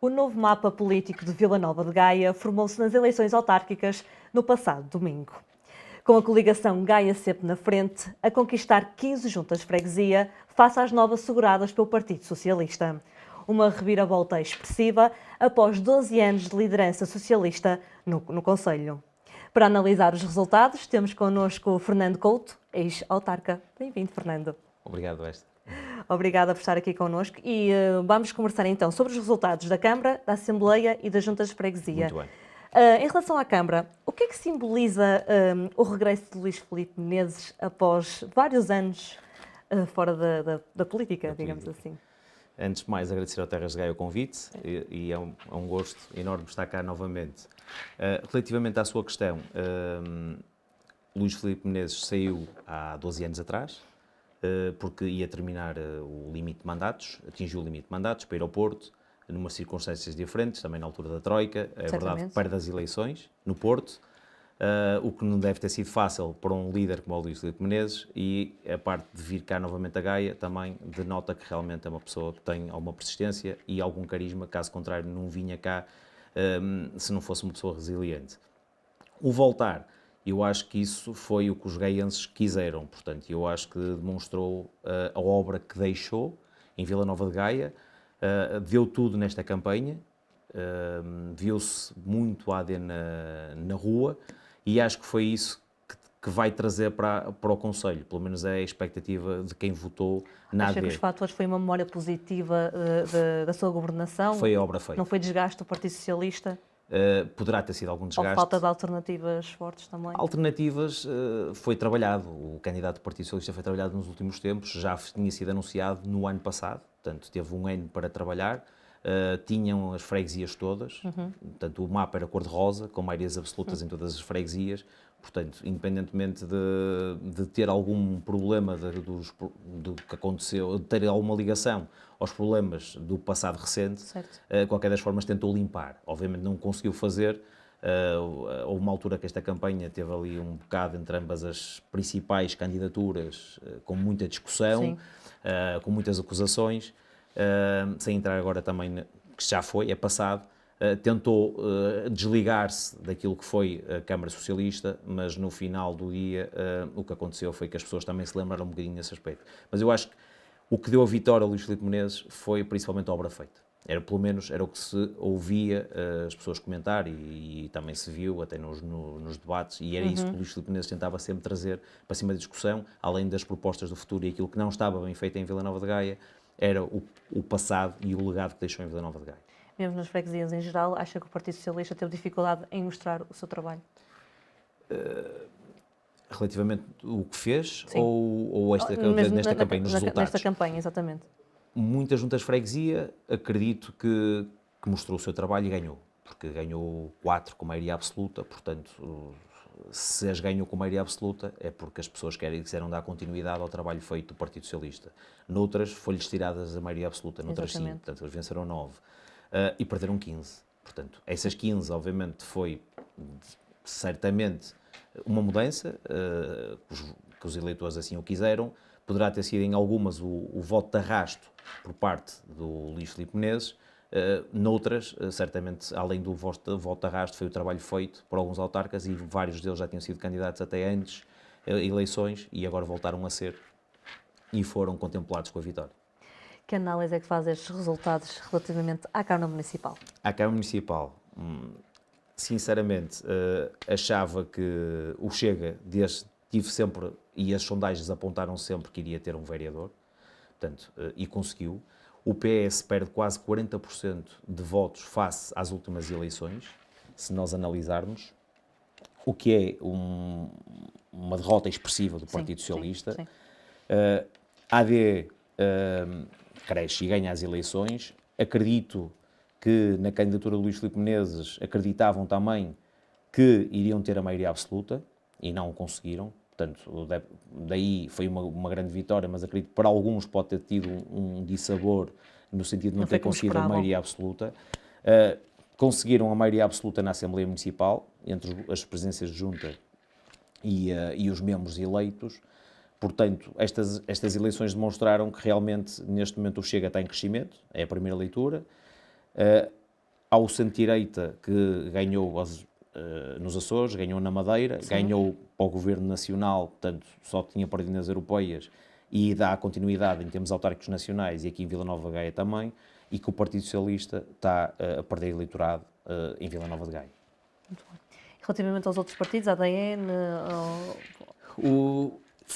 O novo mapa político de Vila Nova de Gaia formou-se nas eleições autárquicas no passado domingo. Com a coligação Gaia sempre na frente, a conquistar 15 juntas de freguesia face às novas seguradas pelo Partido Socialista. Uma reviravolta expressiva após 12 anos de liderança socialista no Conselho. Para analisar os resultados, temos connosco o Fernando Couto, ex-autarca. Bem-vindo, Fernando. Obrigado, Esther. Obrigada por estar aqui connosco e vamos conversar então sobre os resultados da Câmara, da Assembleia e das Juntas de Freguesia. Muito bem. Em relação à Câmara, o que é que simboliza o regresso de Luís Filipe Menezes após vários anos fora da política, digamos assim? Antes de mais, agradecer ao Terras de Gaia o convite e é um gosto enorme estar cá novamente. Relativamente à sua questão, Luís Filipe Menezes saiu há 12 anos atrás, porque ia terminar o limite de mandatos, atingiu o limite de mandatos para ir ao Porto, numa circunstâncias diferentes, também na altura da Troika, é verdade, perto das eleições, no Porto, o que não deve ter sido fácil para um líder como o Luís Filipe Menezes, e a parte de vir cá novamente a Gaia também denota que realmente é uma pessoa que tem alguma persistência e algum carisma, caso contrário não vinha cá se não fosse uma pessoa resiliente. O voltar, eu acho que isso foi o que os gaienses quiseram, portanto, eu acho que demonstrou a obra que deixou em Vila Nova de Gaia, deu tudo nesta campanha, viu-se muito AD na rua e acho que foi isso que vai trazer para o Conselho, pelo menos é a expectativa de quem votou na AD. Acha que os fatores foi uma memória positiva da sua governação? Foi a obra feita. Não foi desgaste do Partido Socialista? Poderá ter sido algum desgaste. Ou falta de alternativas fortes também? Alternativas foi trabalhado, o candidato do Partido Socialista foi trabalhado nos últimos tempos, já tinha sido anunciado no ano passado, portanto teve um ano para trabalhar, tinham as freguesias todas, portanto o mapa era cor-de-rosa, com maiorias absolutas em todas as freguesias, portanto independentemente de ter algum problema do que aconteceu, de ter alguma ligação aos problemas do passado recente, qualquer das formas tentou limpar. Obviamente não conseguiu fazer, houve uma altura que esta campanha teve ali um bocado entre ambas as principais candidaturas, com muita discussão, com muitas acusações, sem entrar agora também, que já foi, é passado, tentou desligar-se daquilo que foi a Câmara Socialista, mas no final do dia o que aconteceu foi que as pessoas também se lembraram um bocadinho desse aspecto. Mas eu acho que o que deu a vitória a Luís Filipe Menezes foi principalmente a obra feita. Pelo menos era o que se ouvia as pessoas comentar e também se viu até nos debates, e era isso que o Luís Filipe Menezes tentava sempre trazer para cima da discussão, além das propostas do futuro e aquilo que não estava bem feito em Vila Nova de Gaia, era o passado e o legado que deixou em Vila Nova de Gaia. Mesmo nas freguesias em geral, acha que o Partido Socialista teve dificuldade em mostrar o seu trabalho? Relativamente o que fez ou nesta campanha, nos resultados? Nesta campanha, exatamente. Muitas juntas de freguesia, acredito que mostrou o seu trabalho e ganhou, porque ganhou 4 com maioria absoluta, portanto, se as ganhou com maioria absoluta é porque as pessoas quiseram dar continuidade ao trabalho feito do Partido Socialista. Noutras, foi-lhes tiradas a maioria absoluta, noutras sim, portanto, eles venceram 9 e perderam 15. Portanto, essas 15, obviamente, foi certamente uma mudança, que os eleitores assim o quiseram. Poderá ter sido em algumas o voto de arrasto por parte do Luís Filipe Menezes, noutras, certamente, além do voto de arrasto, foi o trabalho feito por alguns autarcas e vários deles já tinham sido candidatos até antes eleições e agora voltaram a ser e foram contemplados com a vitória. Que análise é que faz estes resultados relativamente à Câmara Municipal? À Câmara Municipal, sinceramente, achava que o Chega, tive sempre, e as sondagens apontaram sempre que iria ter um vereador, portanto, e conseguiu. O PS perde quase 40% de votos face às últimas eleições, se nós analisarmos, o que é uma derrota expressiva do Partido Socialista. A AD cresce e ganha as eleições. Acredito que na candidatura de Luís Filipe Menezes acreditavam também que iriam ter a maioria absoluta e não o conseguiram. Portanto, daí foi uma grande vitória, mas acredito que para alguns pode ter tido um dissabor no sentido de não ter conseguido a maioria absoluta. Conseguiram a maioria absoluta na Assembleia Municipal, entre as presidências de junta e os membros eleitos. Portanto, estas eleições demonstraram que realmente, neste momento, o Chega está em crescimento, é a primeira leitura. há o centro-direita que ganhou nos Açores, ganhou na Madeira, Sim. ganhou para o Governo Nacional, portanto só tinha partido nas europeias e dá continuidade em termos autárquicos nacionais e aqui em Vila Nova de Gaia também, e que o Partido Socialista está a perder eleitorado em Vila Nova de Gaia. Muito bem. Relativamente aos outros partidos, ADN,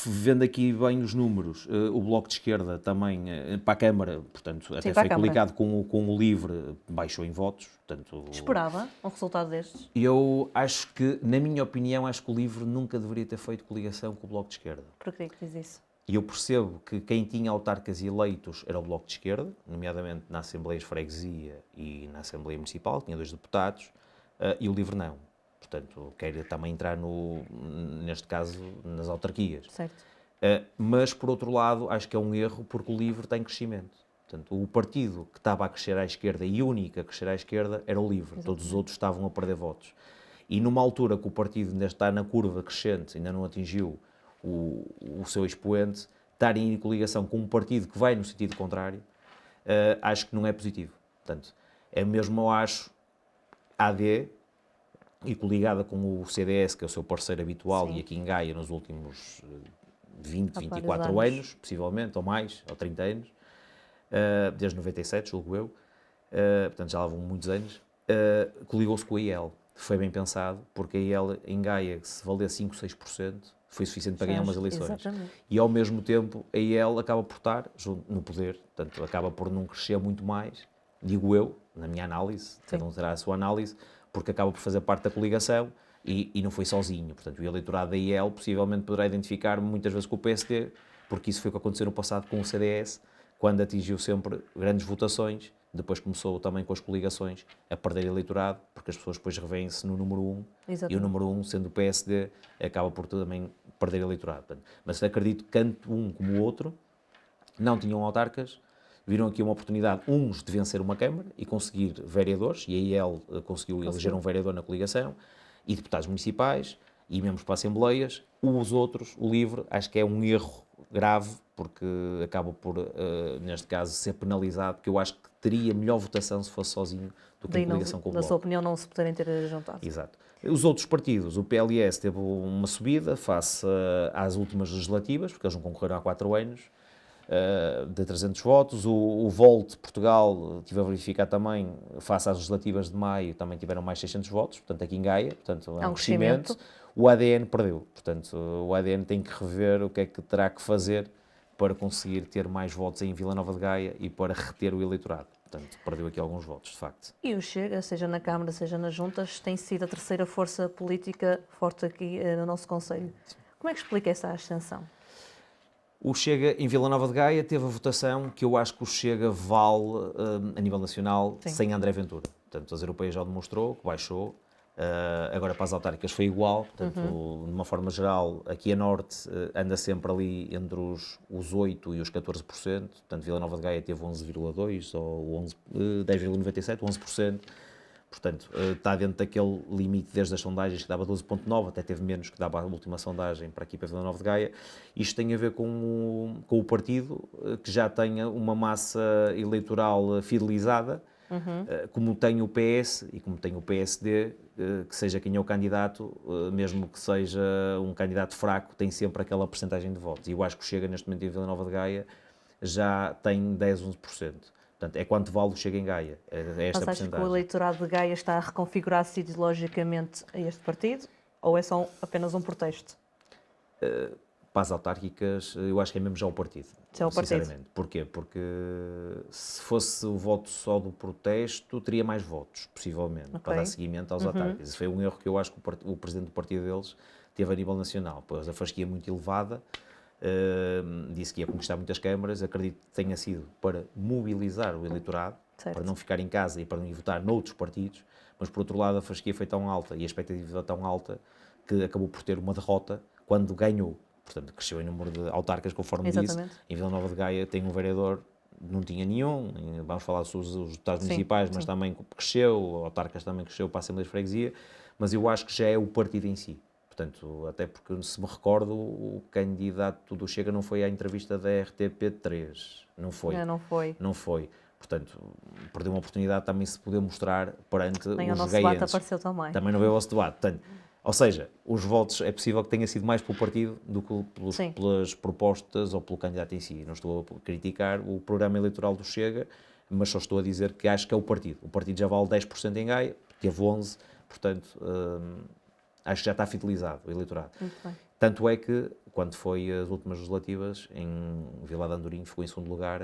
Vendo aqui bem os números, o Bloco de Esquerda também, para a Câmara, portanto, até para a foi Câmara. coligado com o LIVRE, baixou em votos. Portanto, esperava um resultado destes? eu acho que, na minha opinião, acho que o LIVRE nunca deveria ter feito coligação com o Bloco de Esquerda. Por que é que diz isso? E eu percebo que quem tinha autarcas eleitos era o Bloco de Esquerda, nomeadamente na Assembleia de Freguesia e na Assembleia Municipal, tinha 2 deputados, e o LIVRE não. Portanto, quer também entrar, neste caso, nas autarquias. Certo. Mas, por outro lado, acho que é um erro porque o LIVRE está em crescimento. Portanto, o partido que estava a crescer à esquerda e único a crescer à esquerda era o LIVRE. Todos os outros estavam a perder votos. E numa altura que o partido ainda está na curva crescente, ainda não atingiu o seu expoente, estar em coligação com um partido que vai no sentido contrário, acho que não é positivo. Portanto, é mesmo, eu acho, AD, e coligada com o CDS, que é o seu parceiro habitual, Sim. e aqui em Gaia nos últimos 20, Há vários 24 anos. anos, possivelmente, ou mais, ou 30 anos, desde 97, julgo eu, portanto já lá vão muitos anos, coligou-se com a IEL. Foi bem pensado, porque a IEL em Gaia, se valer 5, 6%, foi suficiente para ganhar umas eleições. Exatamente. E ao mesmo tempo, a IEL acaba por estar no poder, portanto acaba por não crescer muito mais, digo eu, na minha análise, cada um terá a sua análise, porque acaba por fazer parte da coligação e não foi sozinho. Portanto, o eleitorado da IEL possivelmente poderá identificar muitas vezes com o PSD, porque isso foi o que aconteceu no passado com o CDS, quando atingiu sempre grandes votações, depois começou também com as coligações a perder eleitorado, porque as pessoas depois revêem-se no número 1, Exatamente. e o número 1, sendo o PSD, acaba por também perder eleitorado. Portanto, mas acredito que tanto um como o outro não tinham autarcas, viram aqui uma oportunidade, uns de vencer uma Câmara e conseguir vereadores, e a IEL conseguiu eleger um vereador na coligação, e deputados municipais, e membros para assembleias. Os outros, o LIVRE, acho que é um erro grave, porque acaba por, neste caso, ser penalizado, porque eu acho que teria melhor votação se fosse sozinho do que Daí, em coligação com o na Bloco. sua opinião, não se poderem ter juntado. Exato. Os outros partidos, o PLS teve uma subida face às últimas legislativas, porque eles não concorreram há 4 anos, de 300 votos. O Volt Portugal, estive a verificar também, face às legislativas de maio, também tiveram mais 600 votos, portanto aqui em Gaia, portanto é um crescimento. O ADN perdeu, portanto o ADN tem que rever o que é que terá que fazer para conseguir ter mais votos em Vila Nova de Gaia e para reter o eleitorado. Portanto, perdeu aqui alguns votos, de facto. E o Chega, seja na Câmara, seja nas Juntas, tem sido a terceira força política forte aqui no nosso Conselho. Como é que explica essa ascensão? O Chega, em Vila Nova de Gaia, teve a votação que eu acho que o Chega vale a nível nacional. Sim. Sem André Ventura. Portanto, as europeias já demonstrou que baixou. Agora para as autárquicas foi igual. Portanto, de uma forma geral, aqui a Norte anda sempre ali entre os 8% e os 14%. Portanto, Vila Nova de Gaia teve 11,2% ou 10,97%, 11%. Portanto, está dentro daquele limite desde as sondagens que dava 12,9%, até teve menos que dava a última sondagem para aqui para Vila Nova de Gaia. Isto tem a ver com o partido, que já tenha uma massa eleitoral fidelizada, como tem o PS e como tem o PSD, que seja quem é o candidato, mesmo que seja um candidato fraco, tem sempre aquela percentagem de votos. E eu acho que o Chega neste momento em Vila Nova de Gaia já tem 10, 11%. Portanto, é quanto vale o Chega em Gaia, é esta Mas acha que o eleitorado de Gaia está a reconfigurar-se ideologicamente a este partido? Ou é só apenas um protesto? Para as autárquicas, eu acho que é mesmo já o partido. Já é o partido. Sinceramente. Porquê? Porque se fosse o voto só do protesto, teria mais votos, possivelmente, para dar seguimento aos autárquicas. Esse foi um erro que eu acho que o presidente do partido deles teve a nível nacional, pois a fasquia muito elevada. Disse que ia conquistar muitas câmaras, acredito que tenha sido para mobilizar o eleitorado, para não ficar em casa e para não ir votar noutros partidos, mas por outro lado a fasquia foi tão alta e a expectativa tão alta que acabou por ter uma derrota quando ganhou. Portanto, cresceu em número de autarcas, conforme disse. Em Vila Nova de Gaia tem um vereador, não tinha nenhum, vamos falar sobre os deputados municipais, mas também cresceu, autarcas também cresceu para a Assembleia de Freguesia, mas eu acho que já é o partido em si. Portanto, até porque, se me recordo, o candidato do Chega não foi à entrevista da RTP3. Não foi. Não foi. Não foi. Portanto, perdeu uma oportunidade também de se poder mostrar perante Nem o os nosso debate gaienses. apareceu também. Também não veio o vosso debate. Portanto, ou seja, os votos é possível que tenha sido mais pelo partido do que pelas propostas ou pelo candidato em si. Não estou a criticar o programa eleitoral do Chega, mas só estou a dizer que acho que é o partido. O partido já vale 10% em Gaia, teve 11%, portanto, acho que já está fidelizado o eleitorado. Muito bem. Tanto é que, quando foi as últimas legislativas, em Vila de Andorinho ficou em segundo lugar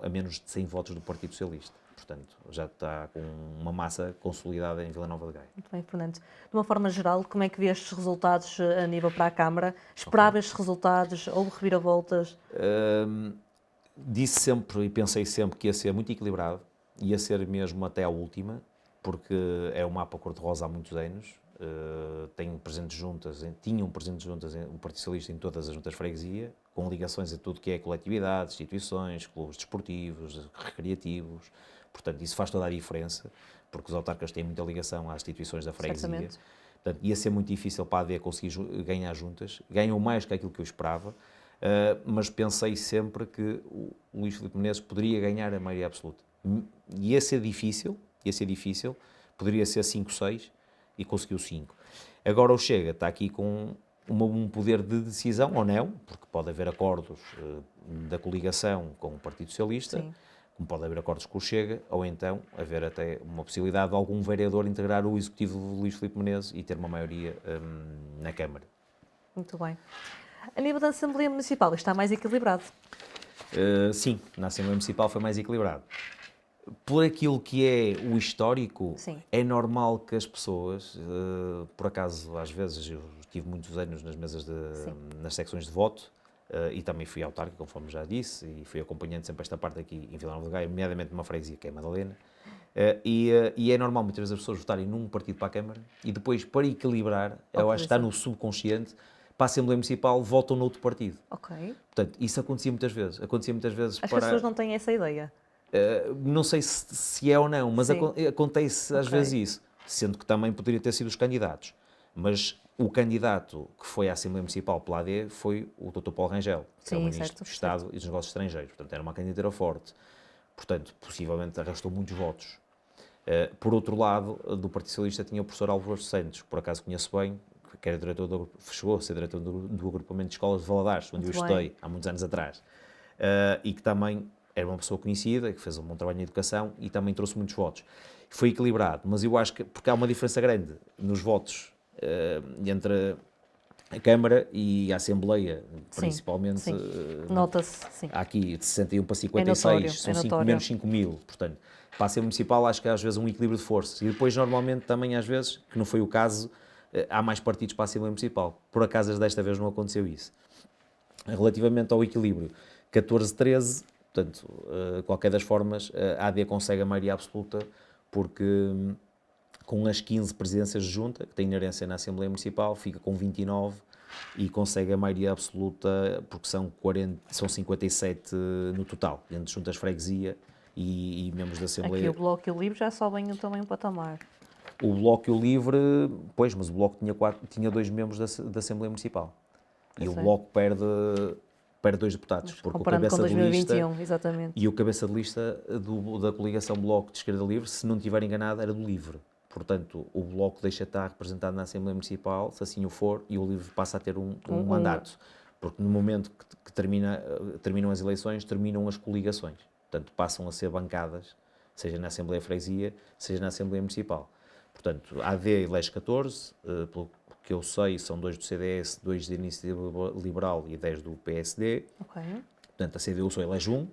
a menos de 100 votos do Partido Socialista. Portanto, já está com uma massa consolidada em Vila Nova de Gaia. Muito bem, Fernando. De uma forma geral, como é que vê estes resultados a nível para a Câmara? Esperava estes resultados? Houve reviravoltas? Disse sempre e pensei sempre que ia ser muito equilibrado, ia ser mesmo até à última, porque é um mapa cor-de-rosa há muitos anos. Tinham presentes juntas o Partido Socialista em todas as juntas de freguesia, com ligações a tudo que é coletividades, instituições, clubes desportivos, recreativos. Portanto, isso faz toda a diferença, porque os autarcas têm muita ligação às instituições da freguesia. Certamente. Portanto, ia ser muito difícil para a AD conseguir ganhar juntas. Ganham mais que aquilo que eu esperava, mas pensei sempre que o Luís Filipe Menezes poderia ganhar a maioria absoluta. Ia ser difícil, poderia ser 5-6 e conseguiu 5. Agora o Chega está aqui com um poder de decisão, ou não, porque pode haver acordos da coligação com o Partido Socialista, Sim. como pode haver acordos com o Chega, ou então haver até uma possibilidade de algum vereador integrar o executivo de Luís Filipe Menezes e ter uma maioria na Câmara. Muito bem. A nível da Assembleia Municipal, está mais equilibrado? Sim, na Assembleia Municipal foi mais equilibrado. Por aquilo que é o histórico, Sim. é normal que as pessoas, por acaso, às vezes, eu tive muitos anos nas mesas, nas secções de voto, e também fui autárquico, conforme já disse, e fui acompanhando sempre esta parte aqui em Vila Nova de Gaia, nomeadamente numa freguesia que é a Madalena, e é normal muitas vezes as pessoas votarem num partido para a Câmara e depois, para equilibrar, eu acho que está no subconsciente, para a Assembleia Municipal votam noutro partido. Ok. Portanto, isso acontecia muitas vezes. Acho que as pessoas não têm essa ideia. Não sei se é ou não, mas acontece às Ok. vezes isso, sendo que também poderia ter sido os candidatos. Mas o candidato que foi à Assembleia Municipal pela AD foi o Dr. Paulo Rangel, que é o Sim, Ministro certo, do Estado e dos Negócios Estrangeiros. Portanto, era uma candidatura forte. Portanto, possivelmente arrastou muitos votos. Por outro lado, do Partido Socialista tinha o professor Álvaro Santos, que por acaso conheço bem, que era diretor chegou a ser diretor do agrupamento de escolas de Valadares, onde eu estudei há muitos anos atrás. E que também era uma pessoa conhecida, que fez um bom trabalho na educação e também trouxe muitos votos. Foi equilibrado, mas eu acho que, porque há uma diferença grande nos votos entre a Câmara e a Assembleia, principalmente. Sim. Nota-se, sim. Há aqui de 61 para 56, são menos 5 mil. Portanto, para a Assembleia Municipal acho que há às vezes um equilíbrio de forças. E depois, normalmente, também às vezes, que não foi o caso, há mais partidos para a Assembleia Municipal. Por acaso, desta vez não aconteceu isso. Relativamente ao equilíbrio, 14-13, portanto, qualquer das formas, a AD consegue a maioria absoluta, porque com as 15 presidências de junta, que tem inerência na Assembleia Municipal, fica com 29 e consegue a maioria absoluta, porque são 57 no total, entre juntas de freguesia e membros da Assembleia. Aqui o Bloco e o Livre já sobem também um patamar. O Bloco e o Livre, pois, mas o Bloco tinha 2 membros da Assembleia Municipal. E o Bloco perde 2 deputados, porque o cabeça de lista, exatamente. e o cabeça de lista da coligação Bloco de Esquerda Livre, se não estiver enganado, era do Livre. Portanto, o Bloco deixa de estar representado na Assembleia Municipal, se assim o for, e o Livre passa a ter um mandato. Porque no momento que terminam as eleições, terminam as coligações. Portanto, passam a ser bancadas, seja na Assembleia Freguesia, seja na Assembleia Municipal. Portanto, a AD elege 14, pelo que eu sei, são 2 do CDS, 2 da Iniciativa Liberal e 10 do PSD. Ok. Portanto, a CDU só elege 1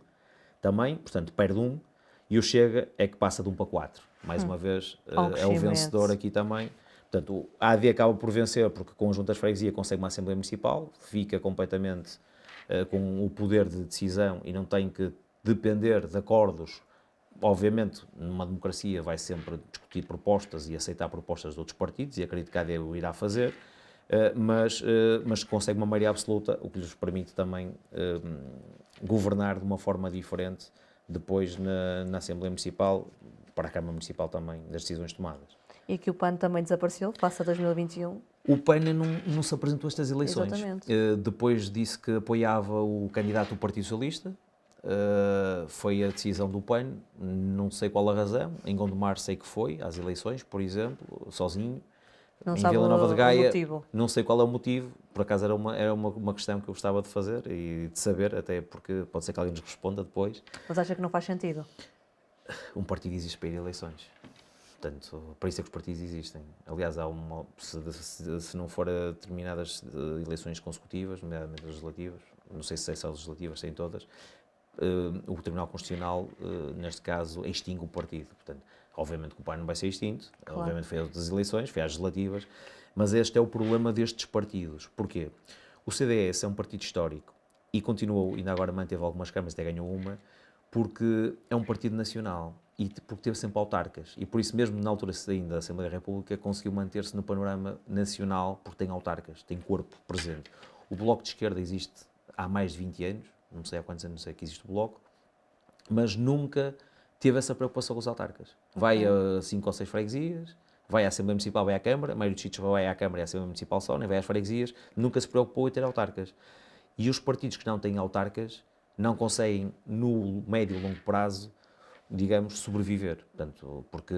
também, portanto, perde 1. E o Chega é que passa de 1 para 4. Mais uma vez, é o vencedor aqui também. Portanto, a AD acaba por vencer porque com as juntas de freguesia consegue uma Assembleia Municipal, fica completamente com o poder de decisão e não tem que depender de acordos. Obviamente, numa democracia vai sempre discutir propostas e aceitar propostas de outros partidos, e acredito que a AD o irá fazer, mas consegue uma maioria absoluta, o que lhes permite também governar de uma forma diferente depois na Assembleia Municipal, para a Câmara Municipal também, das decisões tomadas. E que o PAN também desapareceu, passa a 2021. O PAN não se apresentou a estas eleições. Exatamente. Depois disse que apoiava o candidato do Partido Socialista, foi a decisão do PAN, não sei qual a razão. Em Gondomar sei que foi, às eleições, por exemplo, sozinho. Não Em sabe Vila Nova de o Gaia, motivo. não sei qual é o motivo, por acaso era uma questão que eu gostava de fazer e de saber, até porque pode ser que alguém nos responda depois. Mas acha que não faz sentido? Um partido existe para ir a eleições. Portanto, para isso é que os partidos existem. Aliás, se não for a determinadas eleições consecutivas, nomeadamente legislativas, não sei se são legislativas, sem todas, o Tribunal Constitucional, neste caso, extingue o partido. Portanto, obviamente que o PAN não vai ser extinto, Claro. obviamente foi às outras eleições, foi às legislativas, mas este é o problema destes partidos. Porquê? O CDS é um partido histórico e continuou, ainda agora manteve algumas câmaras, até ganhou uma, porque é um partido nacional e porque teve sempre autarcas. E por isso mesmo, na altura ainda da Assembleia da República, conseguiu manter-se no panorama nacional porque tem autarcas, tem corpo presente. O Bloco de Esquerda existe há mais de 20 anos, não sei há quantos anos é que existe o Bloco, mas nunca teve essa preocupação com os autarcas. Vai a 5 ou 6 freguesias, vai à Assembleia Municipal, vai à Câmara, a maioria dos sítios vai à Câmara e à Assembleia Municipal só, nem vai às freguesias, nunca se preocupou em ter autarcas. E os partidos que não têm autarcas não conseguem, no médio e longo prazo, digamos, sobreviver. Portanto, porque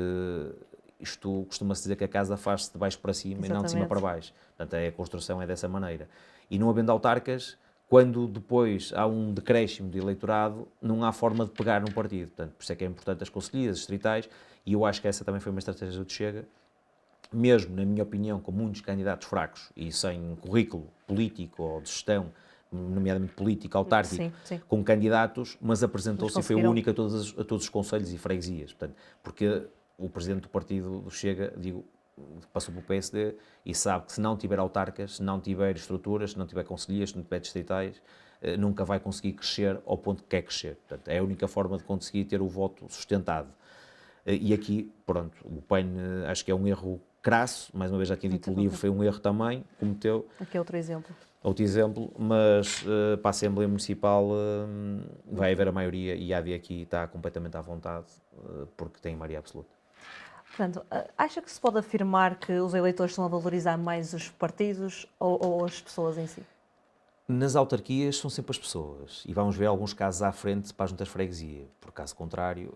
isto costuma-se dizer que a casa faz-se de baixo para cima e não de cima para baixo. Portanto, a construção é dessa maneira. E não havendo autarcas, quando depois há um decréscimo de eleitorado, não há forma de pegar num partido. Portanto, por isso é que é importante as conselhias, as distritais, e eu acho que essa também foi uma estratégia do Chega, mesmo, na minha opinião, com muitos candidatos fracos e sem currículo político ou de gestão, nomeadamente político, autárquico, Sim. com candidatos, mas apresentou-se e foi o conseguiram. único a todos os conselhos e freguesias. Portanto, porque o presidente do partido do Chega, passou pelo PSD e sabe que se não tiver autarcas, se não tiver estruturas, se não tiver conselheiros, se não tiver distritais, nunca vai conseguir crescer ao ponto que quer crescer. Portanto, é a única forma de conseguir ter o voto sustentado. E aqui, pronto, o PAN acho que é um erro crasso, mais uma vez já tinha dito no livro, foi um erro também, cometeu. Aqui é outro exemplo. Outro exemplo, mas para a Assembleia Municipal vai haver a maioria e a AD aqui está completamente à vontade, porque tem maioria absoluta. Portanto, acha que se pode afirmar que os eleitores estão a valorizar mais os partidos ou as pessoas em si? Nas autarquias são sempre as pessoas e vamos ver alguns casos à frente para as juntas de freguesia, por caso contrário,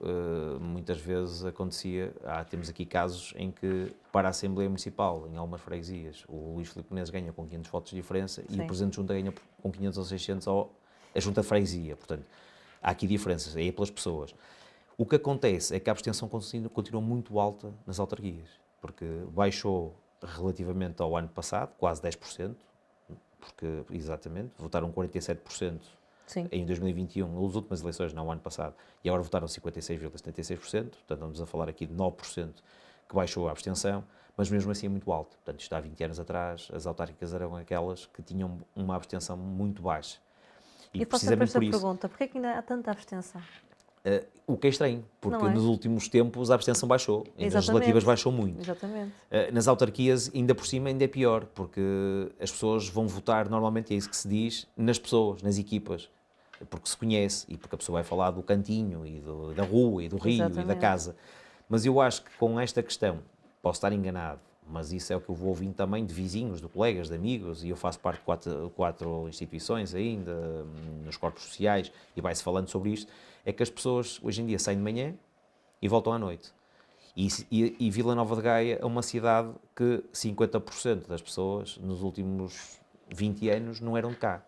muitas vezes acontecia, temos aqui casos em que para a Assembleia Municipal, em algumas freguesias, o Luís Filipe Menezes ganha com 500 votos de diferença e o Presidente de Junta ganha com 500 ou 600 a junta de freguesia, portanto, há aqui diferenças, é pelas pessoas. O que acontece é que a abstenção continua muito alta nas autarquias, porque baixou relativamente ao ano passado, quase 10%, porque, exatamente, votaram 47% em 2021, nas últimas eleições, não o ano passado, e agora votaram 56,76%, portanto estamos a falar aqui de 9% que baixou a abstenção, mas mesmo assim é muito alto. Portanto, isto há 20 anos atrás, as autárquicas eram aquelas que tinham uma abstenção muito baixa. E faço sempre esta pergunta, porquê que ainda há tanta abstenção? O que é estranho, porque nos últimos tempos a abstenção baixou, e nas legislativas baixou muito. Exatamente. Nas autarquias, ainda por cima, ainda é pior, porque as pessoas vão votar, normalmente é isso que se diz, nas pessoas, nas equipas, porque se conhece e porque a pessoa vai falar do cantinho e da rua e do rio e da casa. Mas eu acho que com esta questão, posso estar enganado, mas isso é o que eu vou ouvindo também de vizinhos, de colegas, de amigos, e eu faço parte de quatro instituições ainda, nos corpos sociais, e vai-se falando sobre isto, é que as pessoas hoje em dia saem de manhã e voltam à noite. E Vila Nova de Gaia é uma cidade que 50% das pessoas nos últimos 20 anos não eram de cá.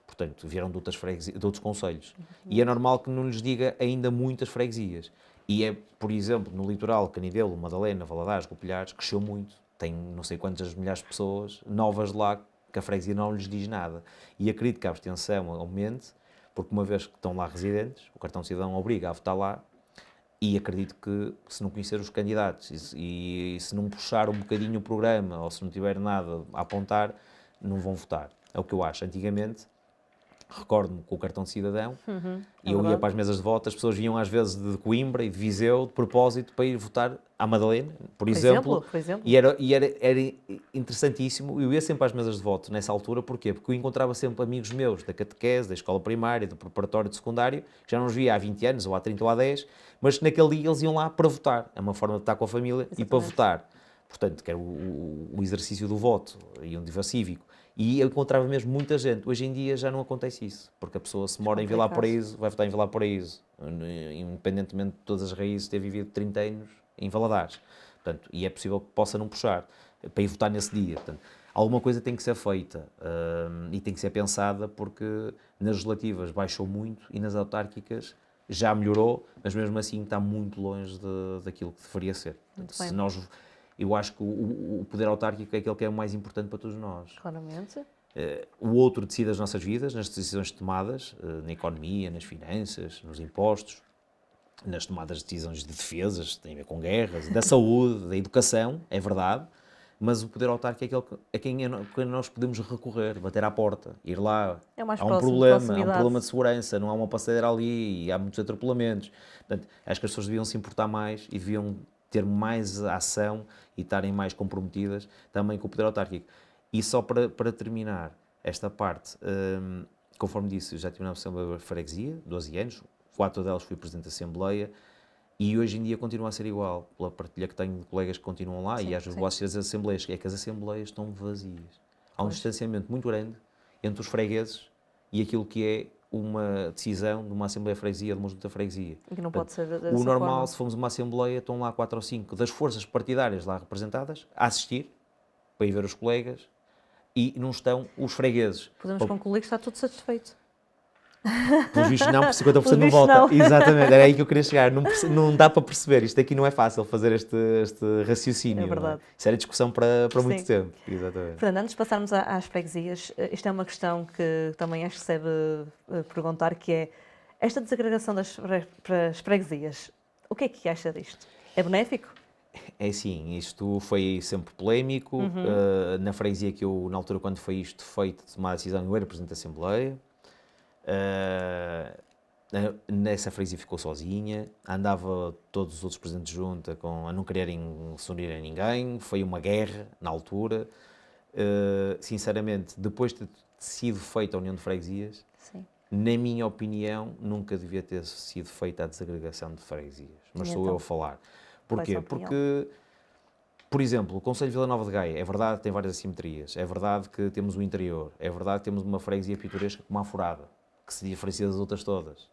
Portanto, vieram de outros concelhos. E é normal que não lhes diga ainda muitas freguesias. E é, por exemplo, no litoral, Canidelo, Madalena, Valadares, Copilhares, cresceu muito. Tem não sei quantas milhares de pessoas novas lá que a freguesia não lhes diz nada. E acredito que a abstenção aumente, porque uma vez que estão lá residentes, o cartão de cidadão obriga a votar lá, e acredito que se não conhecer os candidatos e se não puxar um bocadinho o programa, ou se não tiver nada a apontar, não vão votar. É o que eu acho. Antigamente, recordo-me com o cartão de cidadão, e eu ia para as mesas de voto, as pessoas vinham às vezes de Coimbra e de Viseu, de propósito, para ir votar à Madalena, por exemplo. E era interessantíssimo. Eu ia sempre às mesas de voto nessa altura, porquê? Porque eu encontrava sempre amigos meus da catequese, da escola primária, do preparatório de secundário, que já não os via há 20 anos, ou há 30 ou há 10, mas naquele dia eles iam lá para votar. É uma forma de estar com a família e para votar. Portanto, que era o exercício do voto e um dever cívico. E eu encontrava mesmo muita gente. Hoje em dia já não acontece isso, porque a pessoa, se mora em Vilar Paraíso, vai votar em Vilar Paraíso, independentemente de todas as raízes ter vivido 30 anos em Valadares. Portanto, e é possível que possa não puxar para ir votar nesse dia. Portanto, alguma coisa tem que ser feita e tem que ser pensada, porque nas legislativas baixou muito e nas autárquicas já melhorou, mas mesmo assim está muito longe daquilo que deveria ser. Portanto, eu acho que o poder autárquico é aquele que é o mais importante para todos nós. Claramente. O outro decide as nossas vidas, nas decisões tomadas, na economia, nas finanças, nos impostos, nas tomadas de decisões de defesas, tem a ver com guerras, da saúde, da educação, é verdade, mas o poder autárquico é aquele a quem nós podemos recorrer, bater à porta, ir lá. É o mais Há um próximo, problema de segurança, não há uma passadeira ali, e há muitos atropelamentos. Portanto, acho que as pessoas deviam se importar mais e deviam ter mais ação e estarem mais comprometidas também com o poder autárquico. E só para terminar esta parte, conforme disse, eu já tive na Assembleia de Freguesia, 12 anos, 4 delas fui Presidente da Assembleia, e hoje em dia continua a ser igual, pela partilha que tenho de colegas que continuam lá, e às vezes vou assistir às assembleias, é que as assembleias estão vazias. Há um distanciamento muito grande entre os fregueses e aquilo que é uma decisão de uma Assembleia de Freguesia, de uma Junta de Freguesia. E que não pode ser dessa O normal, forma. se formos uma Assembleia, estão lá 4 ou 5 das forças partidárias lá representadas, a assistir, para ir ver os colegas, e não estão os fregueses. Podemos concluir que está tudo satisfeito. Pelos vistos não, por 50% não vistos volta. não. Exatamente, era aí que eu queria chegar. Não dá para perceber, isto aqui não é fácil fazer este raciocínio. É verdade. Não é? Isso era discussão para muito Sim. tempo. Exatamente. Fernando, antes de passarmos às freguesias, isto é uma questão que também acho que se deve perguntar, que é esta desagregação para as freguesias. O que é que acha disto? É benéfico? É assim, isto foi sempre polémico. Na freguesia que eu, na altura, quando foi isto feito, de tomar a decisão, eu era Presidente da Assembleia. Nessa freguesia ficou sozinha, andava todos os outros presidentes de junta a não quererem se unir a ninguém, foi uma guerra na altura. Sinceramente, depois de ter sido feita a União de Freguesias, Sim. na minha opinião, nunca devia ter sido feita a desagregação de freguesias, mas sou eu a falar. Porquê? Porque, por exemplo, o Concelho de Vila Nova de Gaia, é verdade que tem várias assimetrias, é verdade que temos o interior, é verdade que temos uma freguesia pitoresca como a Furada, que se diferencia das outras todas.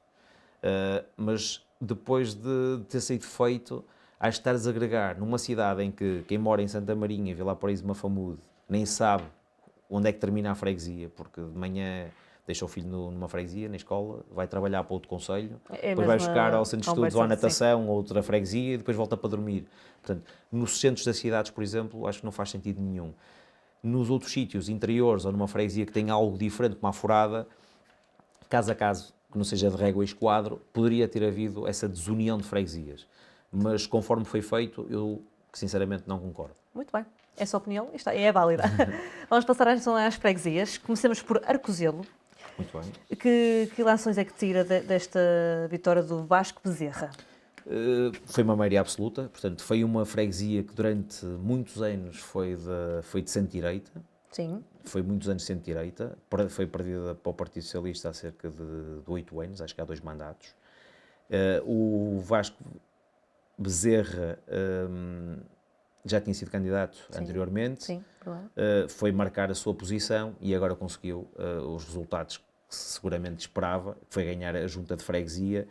Mas depois de ter sido feito, acho que estar a desagregar numa cidade em que quem mora em Santa Marinha, Vila Paraíso, Mafamude, nem sabe onde é que termina a freguesia, porque de manhã deixa o filho numa freguesia, na escola, vai trabalhar para outro concelho, depois vai buscar ao centro de estudos ou à natação, ou outra freguesia, e depois volta para dormir. Portanto, nos centros das cidades, por exemplo, acho que não faz sentido nenhum. Nos outros sítios interiores, ou numa freguesia que tem algo diferente, como a Furada, caso a caso, que não seja de régua e esquadro, poderia ter havido essa desunião de freguesias. Mas, conforme foi feito, eu, sinceramente, não concordo. Muito bem. É a sua opinião e é válida. Vamos passar então às freguesias. Comecemos por Arcozelo. Muito bem. Que ilações é que tira desta vitória do Vasco Bezerra? Foi uma maioria absoluta. Portanto, foi uma freguesia que durante muitos anos foi de centro-direita. Sim. Foi muitos anos centro-direita, foi perdida para o Partido Socialista há cerca de 8 anos, acho que há 2 mandatos. O Vasco Bezerra já tinha sido candidato anteriormente, sim, foi marcar a sua posição e agora conseguiu os resultados que seguramente esperava, que foi ganhar a junta de freguesia.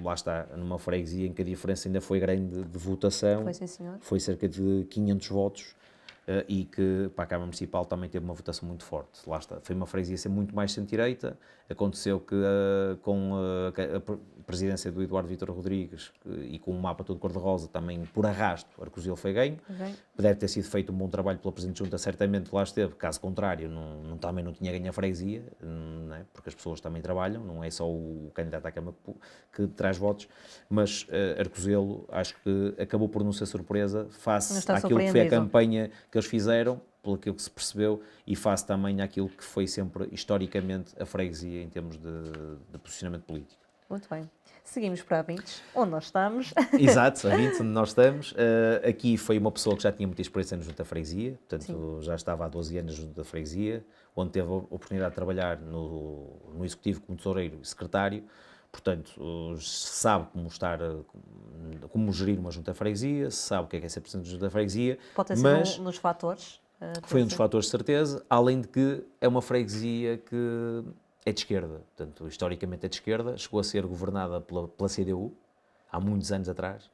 Lá está, numa freguesia em que a diferença ainda foi grande de votação, foi, sim, senhor. Foi cerca de 500 votos. E que para a Câmara Municipal também teve uma votação muito forte. Lá está, foi uma freguesia ser muito mais centro-direita. Aconteceu que com a presidência do Eduardo Vítor Rodrigues e com o mapa todo cor-de-rosa, também por arrasto, Arcozelo foi ganho. Deve ter sido feito um bom trabalho pela Presidente de Junta, certamente lá esteve. Caso contrário, também não tinha ganho a freguesia, não é? Porque as pessoas também trabalham, não é só o candidato à Câmara que traz votos, mas Arcozelo acho que acabou por não ser surpresa face àquilo que foi a campanha que eles fizeram, pelo que se percebeu, e face também àquilo que foi sempre, historicamente, a freguesia em termos de posicionamento político. Muito bem. Seguimos para a Vintes, onde nós estamos. Exato, a Vintes, onde nós estamos. Aqui foi uma pessoa que já tinha muita experiência na Junta da Freguesia, portanto, sim, já estava há 12 anos na Junta da Freguesia, onde teve a oportunidade de trabalhar no Executivo como tesoureiro e secretário. Portanto, sabe como gerir uma Junta de Freguesia, sabe o que é ser Presidente da Junta de Freguesia. Pode ter sido um dos fatores Foi um dos fatores de certeza, além de que é uma freguesia que é de esquerda, portanto, historicamente é de esquerda, chegou a ser governada pela CDU, há muitos anos atrás,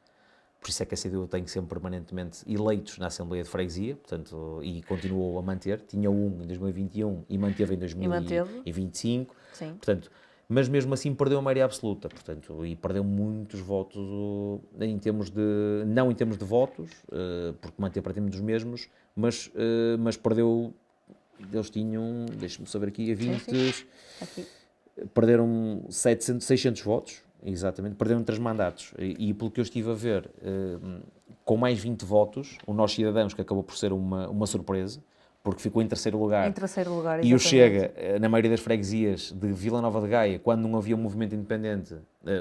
por isso é que a CDU tem sempre permanentemente eleitos na Assembleia de Freguesia, portanto, e continuou a manter, tinha um em 2021 e manteve em 2025, Sim. portanto, mas mesmo assim perdeu a maioria absoluta, portanto, e perdeu muitos votos em termos de, não em termos de votos, porque manteve praticamente os mesmos, mas perdeu, eles tinham, deixa-me saber aqui, a 20, Sim. Aqui. perderam 600 votos, exatamente, perderam 3 mandatos, e pelo que eu estive a ver, com mais 20 votos, o Nós Cidadãos, que acabou por ser uma surpresa, porque ficou em terceiro lugar. Em terceiro lugar, E o exatamente. Chega, na maioria das freguesias de Vila Nova de Gaia, quando não havia um movimento independente,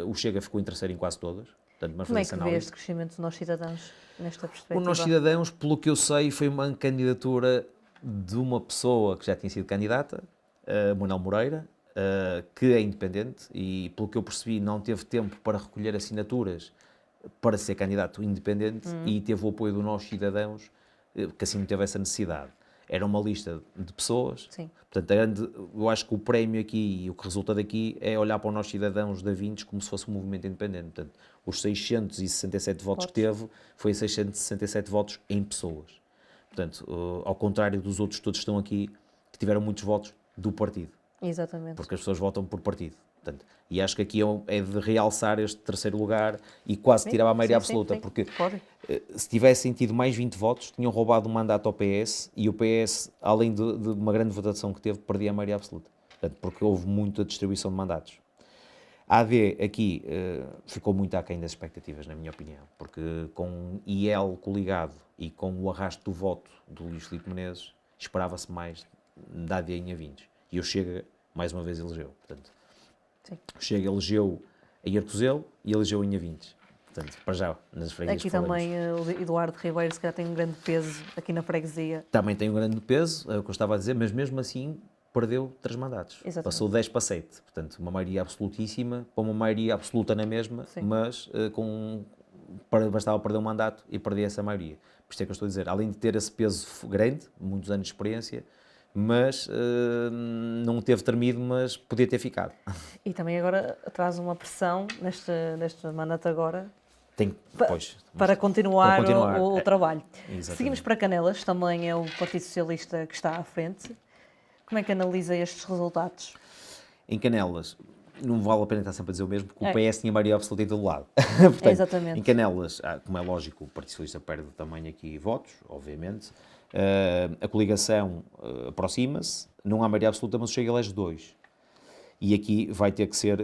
o Chega ficou em terceiro em quase todas. Portanto, mas Como é fazer que essa vê análise. este crescimento de Nós Cidadãos nesta O perspectiva? Nós Cidadãos, pelo que eu sei, foi uma candidatura de uma pessoa que já tinha sido candidata, Manuel Moreira, que é independente e, pelo que eu percebi, não teve tempo para recolher assinaturas para ser candidato independente e teve o apoio do Nós Cidadãos, que assim não teve essa necessidade. Era uma lista de pessoas. Sim. Portanto, eu acho que o prémio aqui e o que resulta daqui é olhar para os Nós Cidadãos da Vintes como se fosse um movimento independente. Portanto, os 667 votos que teve, foi 667 votos em pessoas. Portanto, ao contrário dos outros todos que estão aqui, que tiveram muitos votos do partido. Exatamente. Porque as pessoas votam por partido. Portanto, e acho que aqui é de realçar este terceiro lugar e quase tirava a maioria absoluta, sim. porque Pode. se tivessem tido mais 20 votos, tinham roubado um mandato ao PS e o PS, além de uma grande votação que teve, perdia a maioria absoluta. Portanto, porque houve muita distribuição de mandatos. A AD aqui ficou muito aquém das expectativas, na minha opinião, porque com IEL coligado e com o arrasto do voto do Luís Filipe Menezes, esperava-se mais da AD em A20. E o Chega, mais uma vez, elegeu. Portanto, Sim. o Chega elegeu em Arcozelo e elegeu em A20. Portanto, para já, nas freguesias Aqui que falamos. também o Eduardo Ribeiro, se calhar, tem um grande peso aqui na freguesia. Também tem um grande peso, é o que eu estava a dizer, mas mesmo assim perdeu 3 mandatos. Exatamente. Passou 10 para 7. Portanto, uma maioria absolutíssima, para uma maioria absoluta na mesma, Sim. mas bastava perder um mandato e perder essa maioria. Por isso é que eu estou a dizer, além de ter esse peso grande, muitos anos de experiência, mas não teve tremido, mas podia ter ficado. E também agora traz uma pressão neste mandato agora para continuar, o trabalho. Exatamente. Seguimos para Canelas, também é o Partido Socialista que está à frente. Como é que analisa estes resultados? Em Canelas, não vale a pena estar sempre a dizer o mesmo, porque o PS tinha maioria absoluta em todo lado. Portanto, exatamente. Em Canelas, como é lógico, o Partido Socialista perde também aqui votos, obviamente. A coligação aproxima-se, não há maioria absoluta, mas chega a elege 2. E aqui vai ter que ser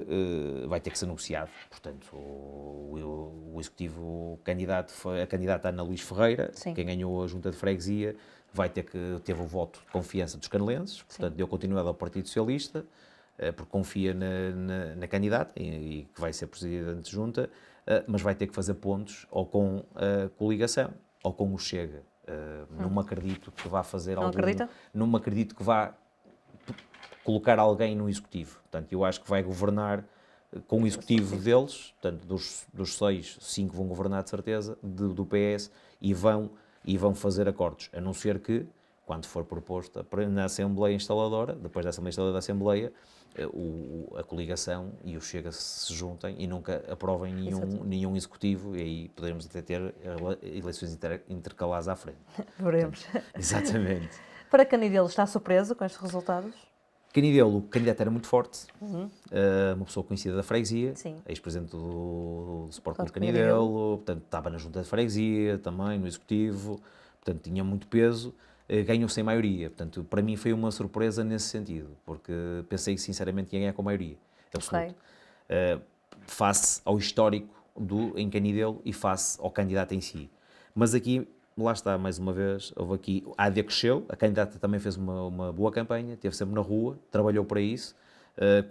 negociado. Portanto, o executivo candidato foi a candidata Ana Luís Ferreira, Sim. quem ganhou a junta de freguesia, teve o voto de confiança dos canelenses, portanto, deu continuidade ao Partido Socialista, porque confia na candidata e que vai ser presidente de junta, mas vai ter que fazer pontos ou com a coligação ou com o Chega. Não me acredito que vá fazer Não acredita? Não me acredito que vá colocar alguém no executivo. Portanto, eu acho que vai governar com o executivo deles, portanto, dos 6, 5 vão governar de certeza, do PS, e vão fazer acordos. A não ser que, quando for proposta na Assembleia Instaladora, depois da Assembleia Instaladora da Assembleia, a coligação e o Chega se juntem e nunca aprovem nenhum executivo, e aí poderemos até ter eleições intercalares à frente. Veremos. Exatamente. Para Canidelo, está surpreso com estes resultados? Canidelo, o candidato era muito forte, uma pessoa conhecida da freguesia, Sim. ex-presidente do Sport Clube de Canidelo. Canidelo, portanto estava na junta de freguesia também, no executivo, portanto tinha muito peso, ganhou sem maioria, portanto para mim foi uma surpresa nesse sentido, porque pensei sinceramente que ia ganhar com maioria, absoluta. Face ao histórico em Canidelo e face ao candidato em si. Mas aqui, lá está, mais uma vez, houve aqui, a AD cresceu, a candidata também fez uma boa campanha, esteve sempre na rua, trabalhou para isso,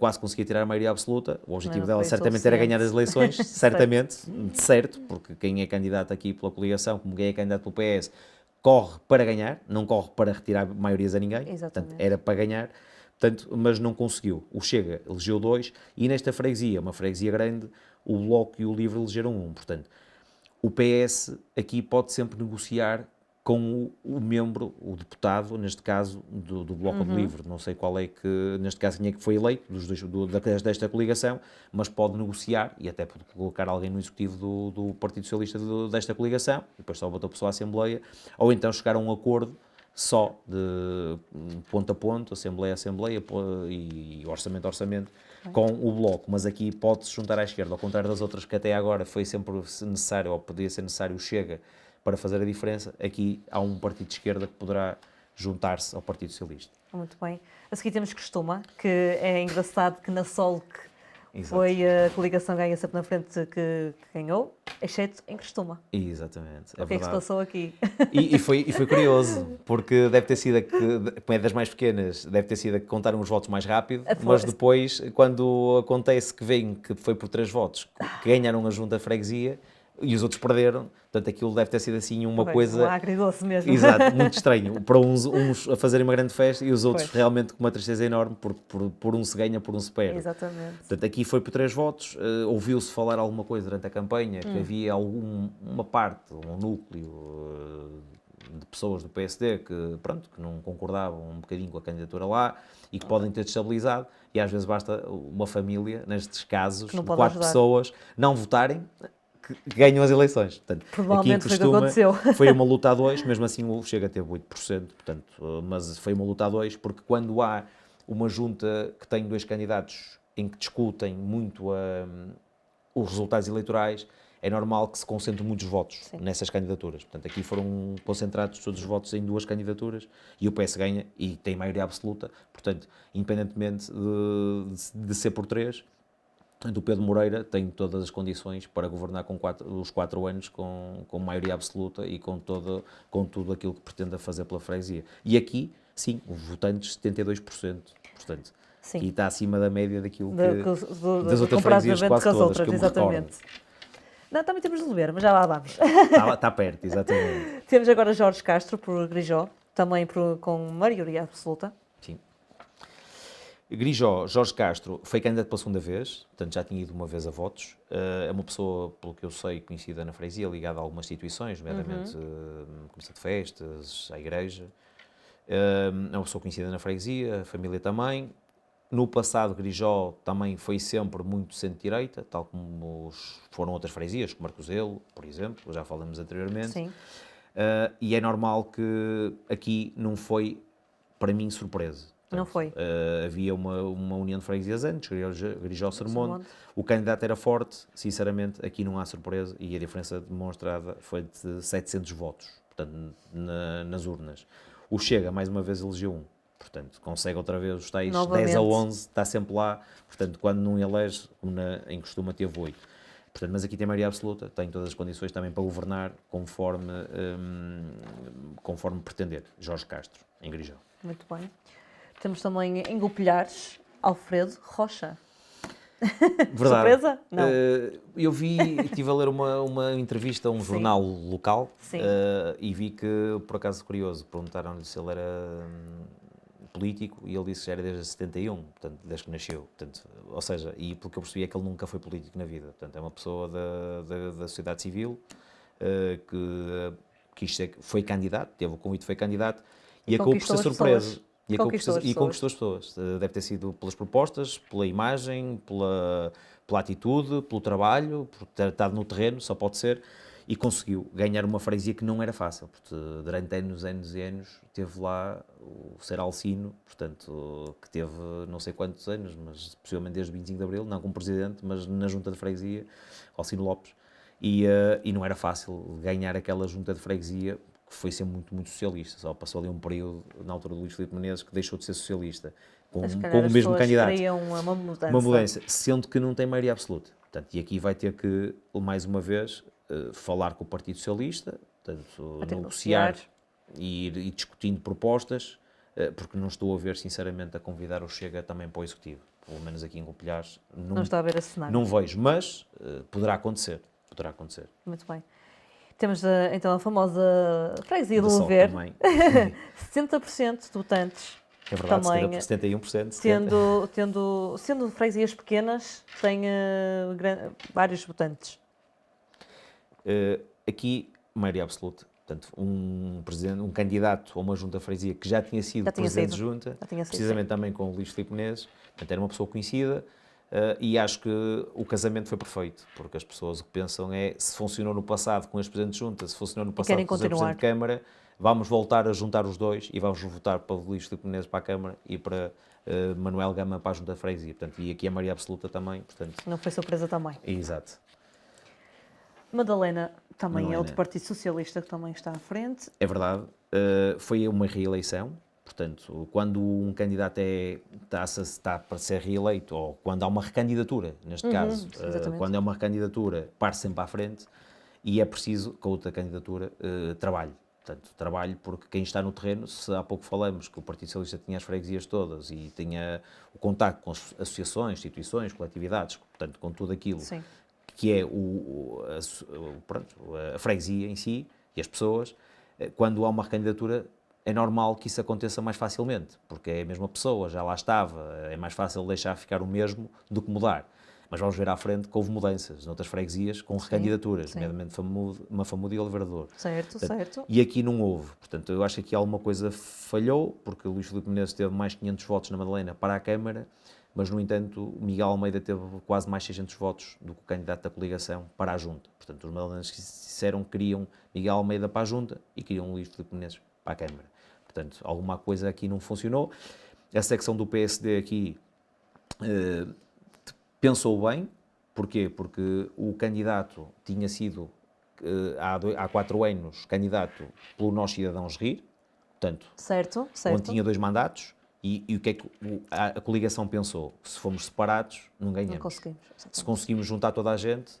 quase conseguia tirar a maioria absoluta, o objetivo dela certamente era ganhar as eleições, certamente, certo, porque quem é candidato aqui pela coligação, como quem é candidato pelo PS, corre para ganhar, não corre para retirar maiorias a ninguém, portanto, era para ganhar, portanto, mas não conseguiu. O Chega elegeu 2 e nesta freguesia, uma freguesia grande, o Bloco e o Livre elegeram 1, portanto, o PS aqui pode sempre negociar com o membro, o deputado, neste caso, do Bloco de Livre. Não sei qual é que, neste caso, quem é que foi eleito desta coligação, mas pode negociar e até pode colocar alguém no executivo do Partido Socialista desta coligação, e depois só votou a pessoa à Assembleia, ou então chegar a um acordo só de ponto a ponto, Assembleia a Assembleia e Orçamento a Orçamento, com o Bloco. Mas aqui pode-se juntar à esquerda, ao contrário das outras que até agora foi sempre necessário, ou podia ser necessário, o Chega, para fazer a diferença. Aqui há um partido de esquerda que poderá juntar-se ao Partido Socialista. Muito bem. A seguir temos Crestuma, que é engraçado que na SOLC Exato. foi a coligação Ganha Sempre na Frente que ganhou, exceto em Crestuma. Exatamente. O que é que se passou aqui? E foi curioso, porque deve ter sido como é das mais pequenas, deve ter sido a que contaram os votos mais rápido, mas depois, quando acontece que vem que foi por 3 votos, que ganharam a junta de freguesia, e os outros perderam, portanto aquilo deve ter sido assim uma coisa... Um agridoce mesmo. Exato, muito estranho. Para uns a fazerem uma grande festa e os outros realmente com uma tristeza enorme, porque por um se ganha, por um se perde. Exatamente. Portanto, aqui foi por 3 votos, ouviu-se falar alguma coisa durante a campanha, que havia uma parte, um núcleo de pessoas do PSD que não concordavam um bocadinho com a candidatura lá e que podem ter destabilizado, e às vezes basta uma família, nestes casos, de 4 pessoas, não votarem, que ganham as eleições. Portanto, provavelmente foi o que aconteceu. Foi uma luta a 2, mesmo assim o Chega teve 8%, portanto, mas foi uma luta a 2, porque quando há uma junta que tem 2 candidatos em que discutem muito os resultados eleitorais, é normal que se concentrem muitos votos nessas candidaturas. Portanto, aqui foram concentrados todos os votos em 2 candidaturas e o PS ganha e tem maioria absoluta. Portanto, independentemente de ser por 3, o Pedro Moreira tem todas as condições para governar os 4 anos com maioria absoluta e com tudo aquilo que pretende fazer pela freguesia. E aqui, sim, os votantes, 72%. Portanto, aqui está acima da média daquilo das outras freguesias quase todas, que eu me recordo. Não, também temos de ler, mas já lá vamos. Está perto, exatamente. Temos agora Jorge Castro, por Grijó, também com maioria absoluta. Sim. Grijó, Jorge Castro, foi candidato pela 2ª vez, portanto já tinha ido uma vez a votos. É uma pessoa, pelo que eu sei, conhecida na freguesia, ligada a algumas instituições, nomeadamente Comissão de Festas, à Igreja. É uma pessoa conhecida na freguesia, a família também. No passado, Grijó também foi sempre muito centro-direita, tal como foram outras freguesias, como Marcozelo, por exemplo, já falamos anteriormente. Sim. E é normal que aqui não foi, para mim, surpresa. Portanto, não foi. Havia uma união de freguesias antes, Grijó-Sermonte, o candidato era forte, sinceramente, aqui não há surpresa e a diferença demonstrada foi de 700 votos, portanto, nas urnas. O Chega, mais uma vez, elegeu um. Portanto, consegue outra vez os tais 10 a 11, está sempre lá. Portanto, quando não elege, em costuma teve 8. Portanto, mas aqui tem maioria absoluta, tem todas as condições também para governar conforme pretender. Jorge Castro, em Grijó. Muito bem. Temos também em Gopilhares, Alfredo Rocha. Verdade. Surpresa? Não. Eu estive a ler uma entrevista a um jornal local e vi que, por acaso curioso, perguntaram-lhe se ele era político e ele disse que já era desde 71, portanto, desde que nasceu. Portanto, ou seja, e pelo que eu percebi é que ele nunca foi político na vida. Portanto, é uma pessoa da sociedade civil que foi candidato, teve o convite, foi candidato e acabou por ser surpresa. E conquistou as pessoas. Deve ter sido pelas propostas, pela imagem, pela atitude, pelo trabalho, por ter estado no terreno, só pode ser, e conseguiu ganhar uma freguesia que não era fácil, porque durante anos e anos teve lá o Ser Alcino, portanto, que teve não sei quantos anos, mas possivelmente desde 25 de Abril, não como presidente, mas na junta de freguesia, Alcino Lopes, e não era fácil ganhar aquela junta de freguesia, que foi sempre muito, muito socialista. Só passou ali um período, na altura do Luís Filipe Menezes, que deixou de ser socialista, com o mesmo candidato. Uma mudança, sendo que não tem maioria absoluta. Portanto, e aqui vai ter que, mais uma vez, falar com o Partido Socialista, portanto, negociar e ir discutindo propostas, porque não estou a ver, sinceramente, a convidar o Chega também para o Executivo. Pelo menos aqui em Gopilhares. Não está a ver esse cenário. Não vejo, mas poderá acontecer. Poderá acontecer. Muito bem. Temos então a famosa freguesia do Louver, 60% de votantes. É verdade, também, 71%. Sendo freguesias pequenas, tem vários votantes. Aqui, maioria absoluta. Portanto, um candidato a uma junta de freguesia que já tinha sido presidente de junta, precisamente também com o Luís Filipe Menezes, portanto, era uma pessoa conhecida, e acho que o casamento foi perfeito, porque as pessoas o que pensam é, se funcionou no passado com este presidente de junta, se funcionou no passado com o presidente de Câmara, vamos voltar a juntar os dois e vamos votar para o Luís Filipe Menezes para a Câmara e para Manuel Gama para a junta de freguesia. Portanto, e aqui a maioria absoluta também. Portanto, não foi surpresa também. Exato. Madalena também é outro Partido Socialista que também está à frente. É verdade. Foi uma reeleição. Portanto, quando um candidato está para ser reeleito, ou quando há uma recandidatura, neste caso, quando é uma recandidatura, parte sempre à frente e é preciso que a outra candidatura trabalhe. Portanto, trabalho porque quem está no terreno, se há pouco falamos que o Partido Socialista tinha as freguesias todas e tinha o contacto com as associações, instituições, coletividades, portanto, com tudo aquilo Sim. que é a freguesia em si e as pessoas, quando há uma recandidatura é normal que isso aconteça mais facilmente, porque é a mesma pessoa, já lá estava, é mais fácil deixar ficar o mesmo do que mudar. Mas vamos ver à frente que houve mudanças noutras freguesias com recandidaturas, nomeadamente Mafamude e Oliveira de Douro. Certo, portanto, certo. E aqui não houve. Portanto, eu acho que aqui alguma coisa falhou, porque o Luís Filipe Menezes teve mais 500 votos na Madalena para a Câmara, mas, no entanto, Miguel Almeida teve quase mais 600 votos do que o candidato da coligação para a Junta. Portanto, os madalenas disseram que queriam Miguel Almeida para a Junta e queriam Luís Filipe Menezes para a Câmara. Portanto, alguma coisa aqui não funcionou. A secção do PSD aqui pensou bem. Porquê? Porque o candidato tinha sido, há 4 anos, candidato pelo Nós Cidadãos Rir, portanto, certo. onde tinha 2 mandatos, e o que é que a coligação pensou? Se formos separados, não ganhamos. Não conseguimos. Se conseguimos juntar toda a gente,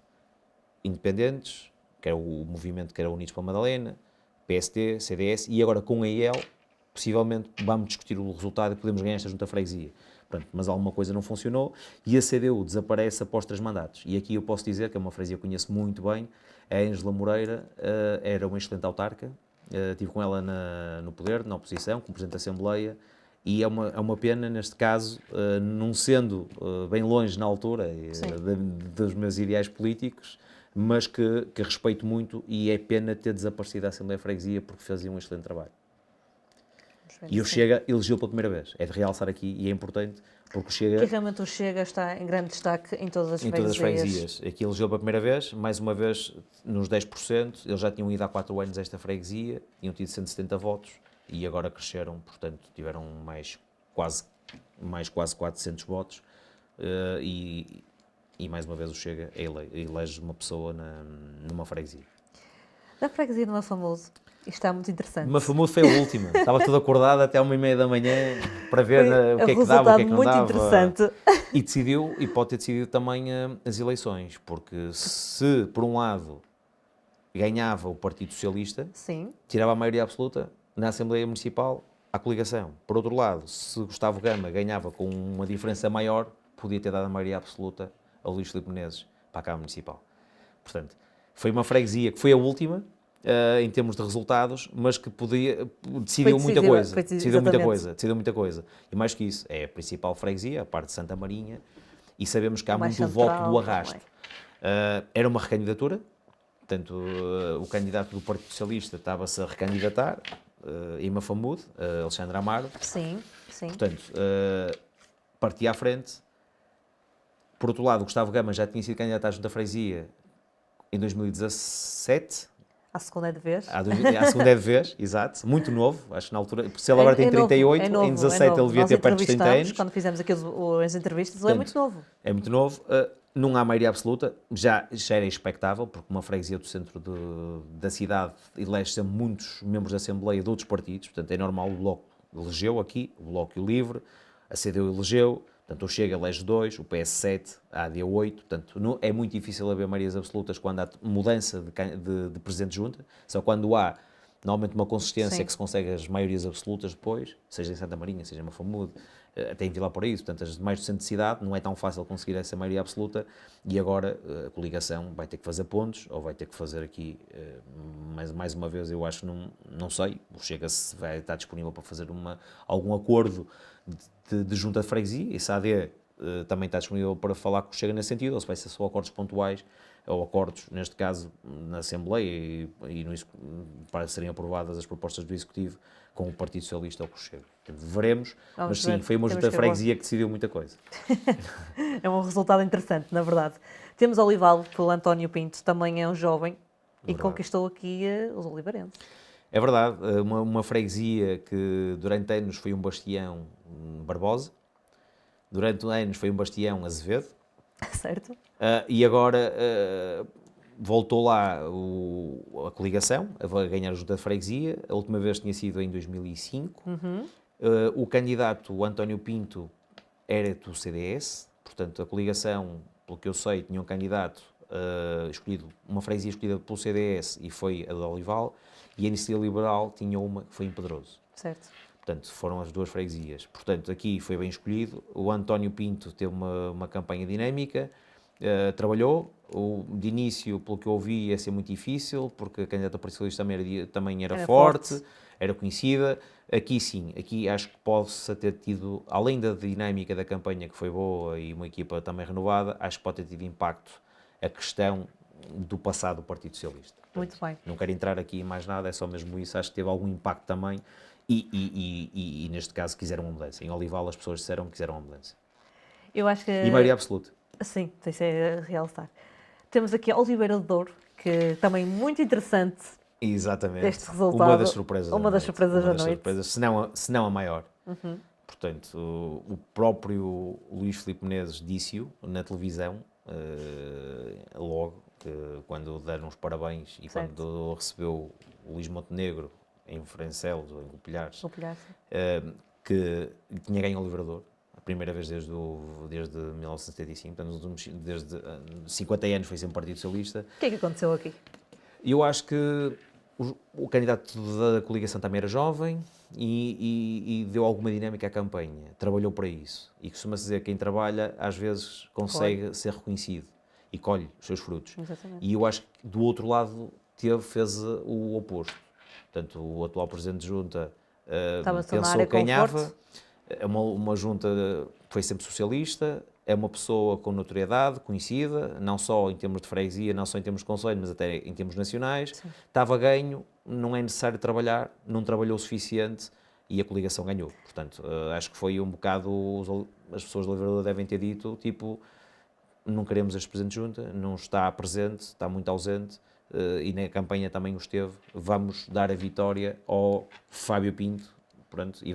independentes, que era o movimento que era Unidos pela Madalena, PSD, CDS, e agora com a IEL, possivelmente vamos discutir o resultado e podemos ganhar esta junta freguesia. Pronto, mas alguma coisa não funcionou e a CDU desaparece após 3 mandatos. E aqui eu posso dizer que é uma freguesia que eu conheço muito bem, a Ângela Moreira era uma excelente autarca, estive com ela no poder, na oposição, como Presidente da Assembleia, e é uma pena, neste caso, não sendo bem longe na altura dos meus ideais políticos, mas que respeito muito, e é pena ter desaparecido da Assembleia de Freguesia porque fazia um excelente trabalho. E o Chega elegeu pela primeira vez. É de realçar aqui, e é importante, porque o Chega... Que realmente o Chega está em grande destaque em todas as freguesias. Em todas as freguesias. Aqui elegeu pela primeira vez, mais uma vez, nos 10%. Eles já tinham ido há 4 anos a esta freguesia, tinham tido 170 votos, e agora cresceram, portanto, tiveram mais quase 400 votos. E mais uma vez o Chega elege uma pessoa numa freguesia. Da freguesia de Mafamude. Isto está muito interessante. Mafamude foi a última. Estava tudo acordado até 1h30 da manhã para ver o que é que dava, o que é que não dava. Muito interessante. E decidiu, e pode ter decidido também as eleições, porque se, por um lado, ganhava o Partido Socialista, sim, tirava a maioria absoluta na Assembleia Municipal à coligação. Por outro lado, se Gustavo Gama ganhava com uma diferença maior, podia ter dado a maioria absoluta a Luís Filipe Menezes para a Câmara Municipal. Portanto, foi uma freguesia que foi a última, em termos de resultados, mas que decidiu muita coisa. Decidiu muita coisa. E mais que isso, é a principal freguesia, a parte de Santa Marinha, e sabemos que há muito voto do arrasto. Era uma recandidatura, portanto, o candidato do Partido Socialista estava-se a recandidatar, em Mafamude, Alexandre Amaro. Sim. Portanto, partia à frente. Por outro lado, o Gustavo Gama já tinha sido candidato à Junta Freguesia em 2017. À segunda vez. À segunda é de vez, exato. Muito novo, acho que na altura. Se ele agora tem 38, novo, em 17 ele devia ter perto dos 30 anos. Quando fizemos aqui as entrevistas, ele é muito novo. É muito novo. Não há maioria absoluta, já era expectável, porque uma freguesia do centro da cidade elege sempre muitos membros da Assembleia de outros partidos, portanto é normal. O Bloco elegeu aqui, o Bloco e o Livre, a CDU elegeu, portanto o Chega elege 2, o PS 7, a AD 8, portanto é muito difícil haver maiorias absolutas quando há mudança de presidente de junta, só quando há normalmente uma consistência. Sim. Que se consegue as maiorias absolutas depois, seja em Santa Marinha, seja em Mafamude, até em Vila Paraíso, portanto as demais do centro de cidade, não é tão fácil conseguir essa maioria absoluta, e agora a coligação vai ter que fazer pontos, ou vai ter que fazer aqui, mais uma vez, eu acho que não sei, o Chega-se vai estar disponível para fazer algum acordo de junta de freguesia, e se a AD também está disponível para falar com o Chega nesse sentido, ou se vai ser só acordos pontuais, ou acordos, neste caso, na Assembleia e para serem aprovadas as propostas do Executivo com o Partido Socialista ou com o Chega. Portanto, veremos, Vamos mas sim, ver. foi uma Temos junta de que freguesia que decidiu muita coisa. É um resultado interessante, na verdade. Temos Olival, pelo António Pinto, também é um jovem e Verdade. conquistou aqui os olivarenses. É verdade, uma freguesia que durante anos foi um bastião Barbosa, durante anos foi um bastião Azevedo, Certo? e agora voltou lá a coligação a ganhar a junta de freguesia. A última vez tinha sido em 2005. O candidato António Pinto era do CDS, portanto a coligação, pelo que eu sei, tinha um candidato escolhido, uma freguesia escolhida pelo CDS e foi a de Olival, e a Iniciativa Liberal tinha uma que foi em Pedroso. Certo. Portanto, foram as duas freguesias. Portanto, aqui foi bem escolhido. O António Pinto teve uma campanha dinâmica, trabalhou. De início, pelo que eu ouvi, ia ser muito difícil, porque a candidata Socialista também era forte, era conhecida. Aqui sim, aqui acho que pode-se ter tido, além da dinâmica da campanha que foi boa e uma equipa também renovada, acho que pode ter tido impacto a questão do passado do Partido Socialista. Portanto, muito bem. Não quero entrar aqui em mais nada, é só mesmo isso. Acho que teve algum impacto também e neste caso quiseram uma mudança. Em Olival as pessoas disseram que quiseram uma mudança. Eu acho que... E maioria absoluta. Sim, tem que realçar. Temos aqui a Oliveira de Douro, que também muito interessante. Exatamente. Este resultado. Uma das surpresas da noite. Surpresas, se não a maior. Portanto, o próprio Luís Filipe Menezes disse-o na televisão, logo, quando deram os parabéns e certo. quando recebeu o Luís Montenegro em Francelos ou em Copilhares, que tinha ganho o Livrador. A primeira vez desde 1975, portanto, desde 50 anos foi sempre Partido Socialista. O que é que aconteceu aqui? Eu acho que o candidato da coligação também era jovem e deu alguma dinâmica à campanha, trabalhou para isso. E costuma-se dizer que quem trabalha às vezes consegue ser reconhecido e colhe os seus frutos. Exatamente. E eu acho que do outro lado fez o oposto. Portanto, o atual Presidente de Junta pensou que ganhava. É uma junta que foi sempre socialista, é uma pessoa com notoriedade, conhecida, não só em termos de freguesia, não só em termos de conselho, mas até em termos nacionais. Sim. Estava ganho, não é necessário trabalhar, não trabalhou o suficiente e a coligação ganhou. Portanto, acho que foi um bocado, as pessoas da Livrador devem ter dito, tipo, não queremos este Presidente de Junta, não está presente, está muito ausente, e na campanha também o esteve, vamos dar a vitória ao Fábio Pinto, pronto, e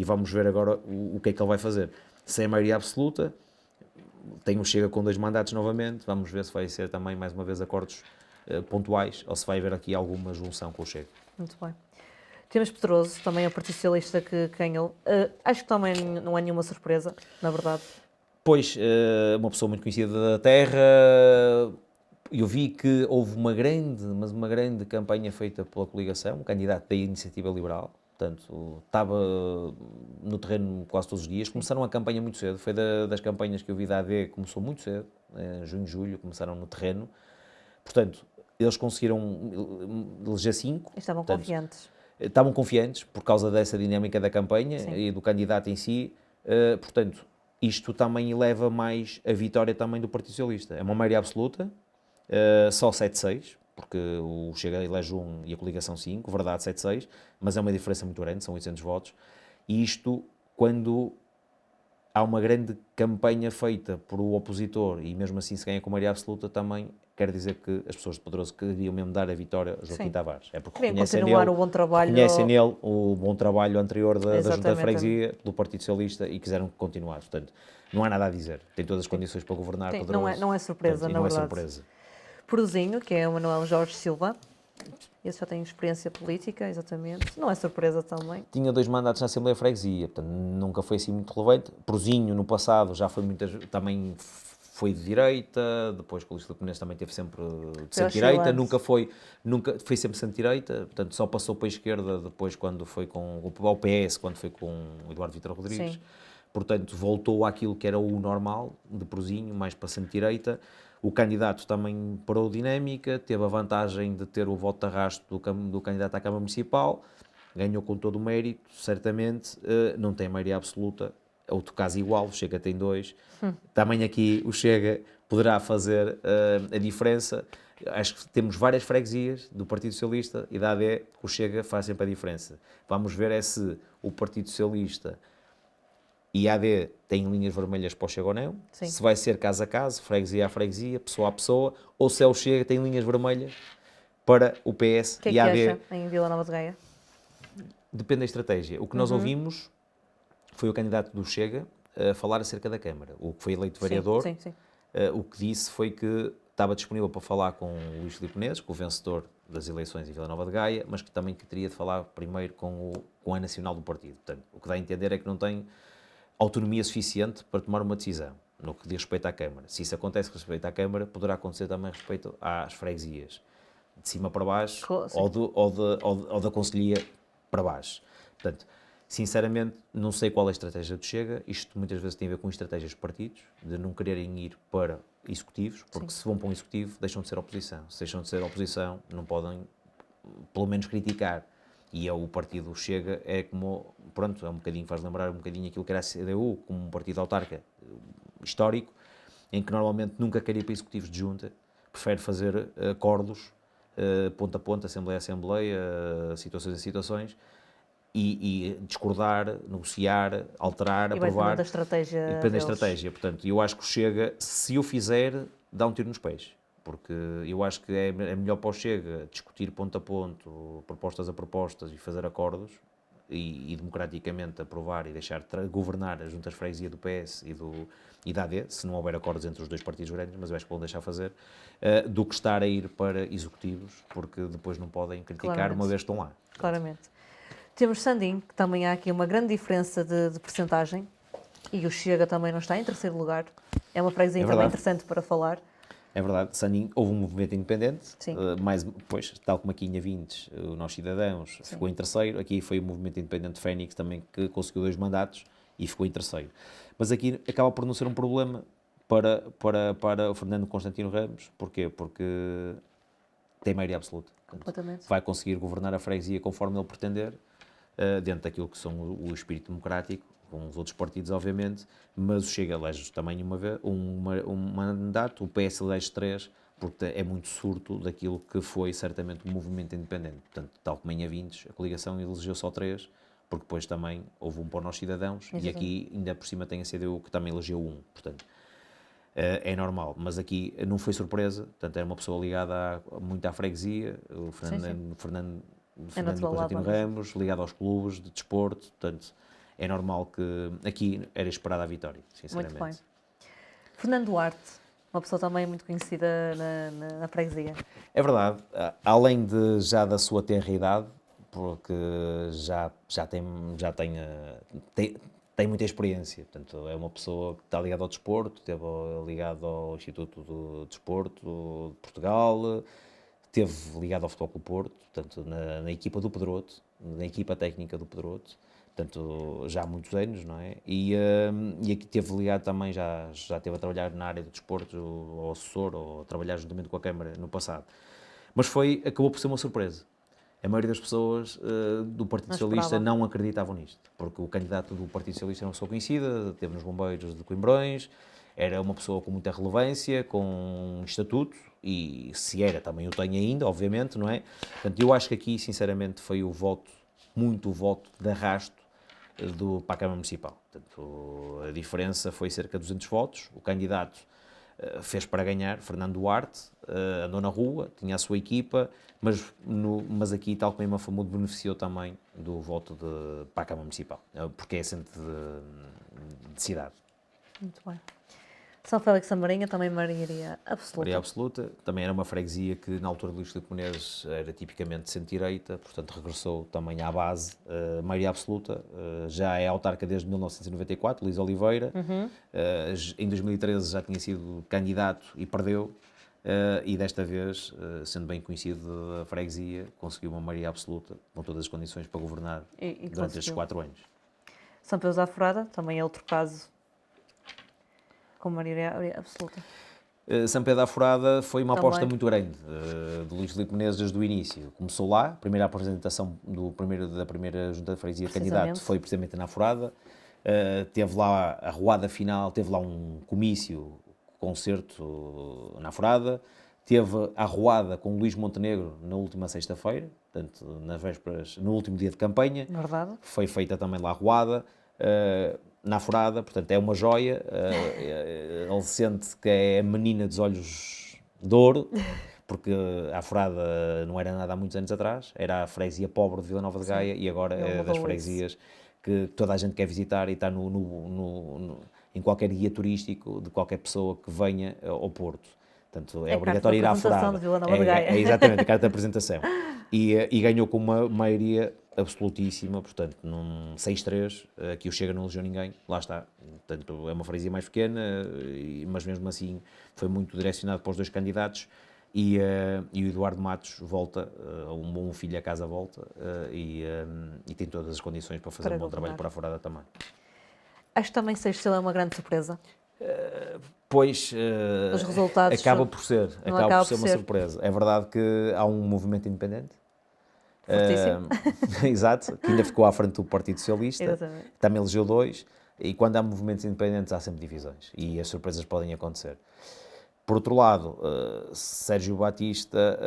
vamos ver agora o que é que ele vai fazer. Sem maioria absoluta, chega com 2 mandatos novamente, vamos ver se vai ser também mais uma vez acordos pontuais ou se vai haver aqui alguma junção com o Chega. Muito bem. Temos Pedroso, também é o Partido Socialista que ganhou. Acho que também não é nenhuma surpresa, na verdade. Pois, uma pessoa muito conhecida da terra, eu vi que houve uma grande campanha feita pela coligação, um candidato da Iniciativa Liberal, portanto, estava no terreno quase todos os dias. Começaram a campanha muito cedo, foi das campanhas que eu vi da AD, começou muito cedo, junho, julho, começaram no terreno. Portanto, eles conseguiram eleger 5. Estavam confiantes. Estavam confiantes por causa dessa dinâmica da campanha. Sim. E do candidato em si. Portanto, isto também eleva mais a vitória também do Partido Socialista. É uma maioria absoluta, só 7-6, porque o Chega elege 1 e a coligação 5, verdade 7-6, mas é uma diferença muito grande, são 800 votos. E isto, quando há uma grande campanha feita por o opositor e mesmo assim se ganha com maioria absoluta, também quer dizer que as pessoas de Pedroso queriam mesmo dar a vitória a Joaquim Tavares. É porque reconhecem nele o bom trabalho anterior da Junta de Freguesia, do Partido Socialista, e quiseram continuar. Portanto, não há nada a dizer. Tem todas as condições para governar Pedroso. Não é surpresa, portanto, na verdade. Não é surpresa. Porozinho, que é o Manuel Jorge Silva. Esse já tem experiência política, exatamente. Não é surpresa também. Tinha 2 mandatos na Assembleia de Freguesia, portanto, nunca foi assim muito relevante. Porozinho, no passado, já foi também foi de direita, depois com o Luís Filipe Menezes também teve sempre de centro-direita, nunca foi sempre centro-direita, portanto, só passou para a esquerda depois quando foi com o PS, quando foi com o Eduardo Vítor Rodrigues. Sim. Portanto, voltou àquilo que era o normal, de Porozinho, mais para centro-direita. O candidato também parou dinâmica, teve a vantagem de ter o voto de arrasto do candidato à Câmara Municipal, ganhou com todo o mérito, certamente, não tem maioria absoluta, outro caso igual, o Chega tem 2. Também aqui o Chega poderá fazer a diferença. Acho que temos várias freguesias do Partido Socialista e da AD, o Chega faz sempre a diferença. Vamos ver é se o Partido Socialista e a AD têm linhas vermelhas para o Chega ou não, Sim. se vai ser caso a caso, freguesia a freguesia, pessoa a pessoa, ou se é o Chega que tem linhas vermelhas para o PS O que é e que a AD. acha em Vila Nova de Gaia? Depende da estratégia. O que nós ouvimos foi o candidato do Chega a falar acerca da Câmara. O que foi eleito vereador, Sim, sim. o que disse foi que estava disponível para falar com o Luís Filipe Menezes, com o vencedor das eleições em Vila Nova de Gaia, mas que também teria de falar primeiro com a nacional do partido. Portanto, o que dá a entender é que não tem autonomia suficiente para tomar uma decisão no que diz respeito à Câmara. Se isso acontece com respeito à Câmara, poderá acontecer também respeito às freguesias, de cima para baixo ou da Conselhia para baixo. Portanto, sinceramente, não sei qual é a estratégia do Chega. Isto muitas vezes tem a ver com estratégias de partidos, de não quererem ir para executivos, porque se vão para um executivo, deixam de ser oposição. Se deixam de ser oposição, não podem, pelo menos, criticar. E o partido Chega é como, pronto, é um bocadinho, faz lembrar um bocadinho aquilo que era a CDU, como um partido autarca histórico, em que normalmente nunca quer ir para executivos de junta, prefere fazer acordos, ponto a ponto, assembleia a assembleia, situações a situações, e discordar, negociar, alterar, E vai aprovar. depender da estratégia Depende da deles. estratégia. Portanto, eu acho que o Chega, se o fizer, dá um tiro nos pés. Porque eu acho que é melhor para o Chega discutir ponto a ponto, propostas a propostas e fazer acordos e democraticamente aprovar e deixar governar as juntas de freguesia do PS e da AD, se não houver acordos entre os dois partidos grandes, mas eu acho que vão deixar fazer, do que estar a ir para executivos, porque depois não podem criticar Claramente. uma vez que estão lá. Claramente. Temos Sandim, que também há aqui uma grande diferença de percentagem, e o Chega também não está em terceiro lugar. É uma freguesia também verdade. interessante para falar. É verdade, Sandim, houve um movimento independente, Sim. pois, tal como aqui em Vintes, o Nós Cidadãos ficou em terceiro, aqui foi o movimento independente Fénix também que conseguiu 2 mandatos e ficou em terceiro. Mas aqui acaba por não ser um problema para o Fernando Constantino Ramos, porquê? Porque tem maioria absoluta. Completamente. Vai conseguir governar a freguesia conforme ele pretender, dentro daquilo que são o espírito democrático, com os outros partidos, obviamente, mas o Chega elege também um mandato, o PS elege 3, porque é muito surto daquilo que foi certamente o movimento independente. Portanto, tal como em Avintes, a coligação elegeu só 3, porque depois também houve um para nós cidadãos, e aqui ainda por cima tem a CDU que também elegeu 1, portanto, é normal. Mas aqui não foi surpresa, portanto, era uma pessoa ligada muito à freguesia, o Fernando Constantino Ramos, ligado aos clubes de desporto, portanto, é normal que aqui era esperada a vitória, sinceramente. Muito bem. Fernando Duarte, uma pessoa também muito conhecida na freguesia. É verdade, além já da sua tenra idade, porque já tem muita experiência, portanto, é uma pessoa que está ligada ao desporto, esteve ligado ao Instituto do Desporto de Portugal, esteve ligado ao Futebol Clube Porto, portanto, na equipa do Pedroto, na equipa técnica do Pedroto, portanto, já há muitos anos, não é? E aqui esteve ligado também, já esteve a trabalhar na área do desporto, ou assessor, ou a trabalhar juntamente com a Câmara no passado. Mas acabou por ser uma surpresa. A maioria das pessoas do Partido Socialista não acreditavam nisto, porque o candidato do Partido Socialista era uma pessoa conhecida, esteve nos Bombeiros de Coimbrões, era uma pessoa com muita relevância, com um estatuto, e se era, também o tem ainda, obviamente, não é? Portanto, eu acho que aqui, sinceramente, foi muito o voto de arrasto para a Câmara Municipal. Portanto, a diferença foi cerca de 200 votos, o candidato fez para ganhar, Fernando Duarte, andou na rua, tinha a sua equipa, mas aqui, tal como em Mafamudo, beneficiou também do voto para a Câmara Municipal, porque é centro de cidade. Muito bem. São Félix da Marinha, também maioria absoluta. Maioria absoluta, também era uma freguesia que na altura de Luís Filipe Menezes era tipicamente centro-direita, portanto regressou também à base, maioria absoluta, já é autarca desde 1994, Luís Oliveira, em 2013 já tinha sido candidato e perdeu, e desta vez, sendo bem conhecido da freguesia, conseguiu uma maioria absoluta, com todas as condições para governar durante estes 4 anos. São Pedro da Furada, também é outro caso com maioria absoluta. São Pedro da Furada foi uma aposta muito grande de Luís Filipe Menezes desde o início. Começou lá, a primeira apresentação da primeira junta de freguesia candidato foi precisamente na Furada. teve lá a arruada final, teve lá um comício, concerto na Aforada, teve a arruada com Luís Montenegro na última sexta-feira, portanto, nas vésperas, no último dia de campanha. Verdade. Foi feita também lá a arruada, na Aforada, portanto, é uma joia. Ele sente que é a menina dos olhos de ouro, porque a Aforada não era nada há muitos anos atrás, era a freguesia pobre de Vila Nova de Gaia e agora é das freguesias que toda a gente quer visitar e está em qualquer guia turístico de qualquer pessoa que venha ao Porto. Portanto, é obrigatório ir à Aforada. Exatamente, a carta de apresentação. E ganhou com uma maioria absolutíssima, portanto, num 6-3, aqui o Chega não elegeu ninguém, lá está. Portanto, é uma freguesia mais pequena, mas mesmo assim foi muito direcionado para os dois candidatos. E o Eduardo Matos volta, um bom filho a casa volta, e tem todas as condições para fazer um bom trabalho para a Aforada também. Acho que também Seixal é uma grande surpresa. Pois, os resultados acaba por ser uma ser surpresa. É verdade que há um movimento independente. Fortíssimo. Exato, que ainda ficou à frente do Partido Socialista. Exatamente. Também elegeu 2, e quando há movimentos independentes há sempre divisões, e as surpresas podem acontecer. Por outro lado, Sérgio Batista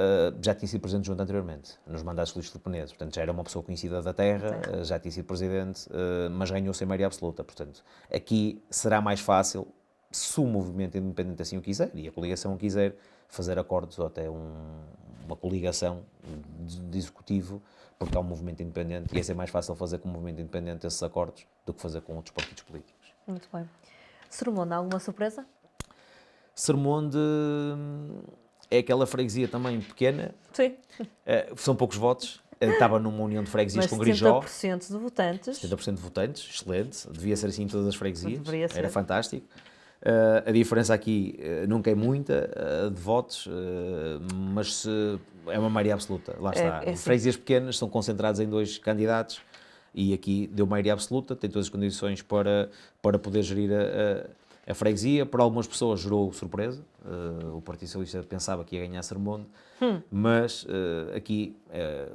já tinha sido presidente junto anteriormente, nos mandatos de Luís Filipe Neto, portanto já era uma pessoa conhecida da terra, já tinha sido presidente, mas ganhou sem maioria absoluta. Portanto, aqui será mais fácil, se o movimento independente assim o quiser, e a coligação o quiser, fazer acordos ou até uma coligação de executivo, porque há um movimento independente, e ia ser mais fácil fazer com o movimento independente esses acordos do que fazer com outros partidos políticos. Muito bem. Sermonde, alguma surpresa? Sermonde é aquela freguesia também pequena. Sim. São poucos votos. Estava numa união de freguesias mas com Grijó. 70% de votantes. 70% de votantes, excelente. Devia ser assim em todas as freguesias. Deveria ser. Era fantástico. A diferença aqui nunca é muita de votos, mas é uma maioria absoluta. Lá está. Freguesias pequenas são concentradas em 2 candidatos e aqui deu maioria absoluta, tem todas as condições para poder gerir a freguesia. Para algumas pessoas gerou surpresa, o Partido Socialista pensava que ia ganhar Sermonde, mas aqui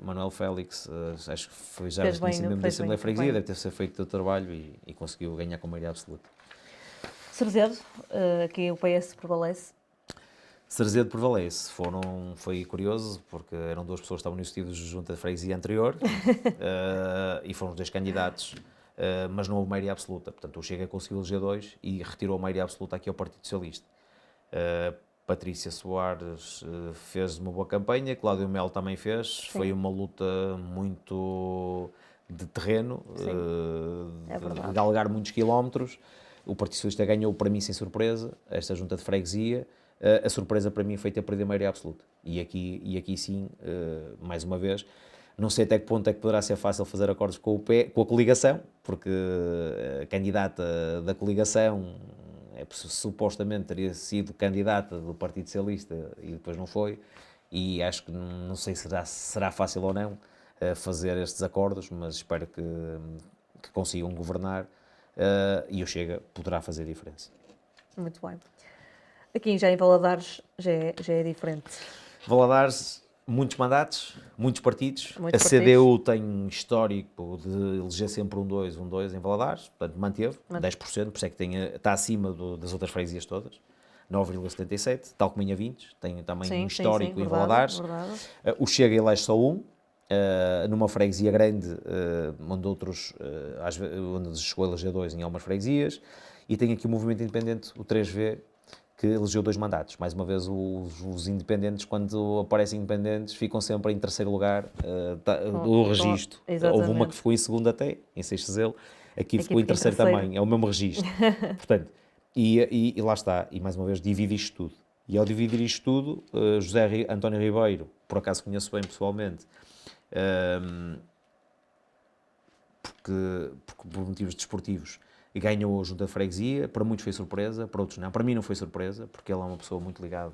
Manuel Félix, acho que foi já mesmo da Assembleia Freguesia, deve ter feito o trabalho e conseguiu ganhar com maioria absoluta. Cerzedo, aqui o PS prevalece. Cerzedo prevalece. Foi curioso, porque eram 2 pessoas que estavam no executivo de junta de freguesia anterior e foram os 2 candidatos, mas não houve maioria absoluta. Portanto, o Chega conseguiu eleger 2 e retirou a maioria absoluta aqui ao Partido Socialista. Patrícia Soares fez uma boa campanha, Cláudio Melo também fez. Sim. Foi uma luta muito de terreno, de galgar muitos quilómetros. O Partido Socialista ganhou, para mim, sem surpresa, esta junta de freguesia. A surpresa para mim foi ter perdido a maioria absoluta. E aqui sim, mais uma vez, não sei até que ponto é que poderá ser fácil fazer acordos com a coligação, porque a candidata da coligação supostamente teria sido candidata do Partido Socialista e depois não foi. E acho que não sei se será fácil ou não fazer estes acordos, mas espero que consigam governar. E o Chega poderá fazer diferença. Muito bem. Aqui já em Valadares já é diferente. Valadares, muitos mandatos, muitos partidos. A CDU tem histórico de eleger sempre 1-2 em Valadares, portanto manteve 10%, por isso é que está acima das outras freguesias todas. 9,77, tal como em Avintes, tem também um histórico em Valadares. O Chega elege só um. Numa freguesia grande, onde chegou a eleger 2 em algumas freguesias, e tem aqui o movimento independente, o 3V, que elegeu 2 mandatos. Mais uma vez, os independentes, quando aparecem independentes, ficam sempre em terceiro lugar do registro. Houve uma que ficou em segundo até, em Seixal, aqui ficou em terceiro também, é o mesmo registro. Portanto, e lá está, e mais uma vez divide isto tudo. E ao dividir isto tudo, José António Ribeiro, por acaso conheço bem pessoalmente, porque por motivos desportivos, ganhou a junta de freguesia. Para muitos foi surpresa, para outros não. Para mim não foi surpresa, porque ele é uma pessoa muito ligada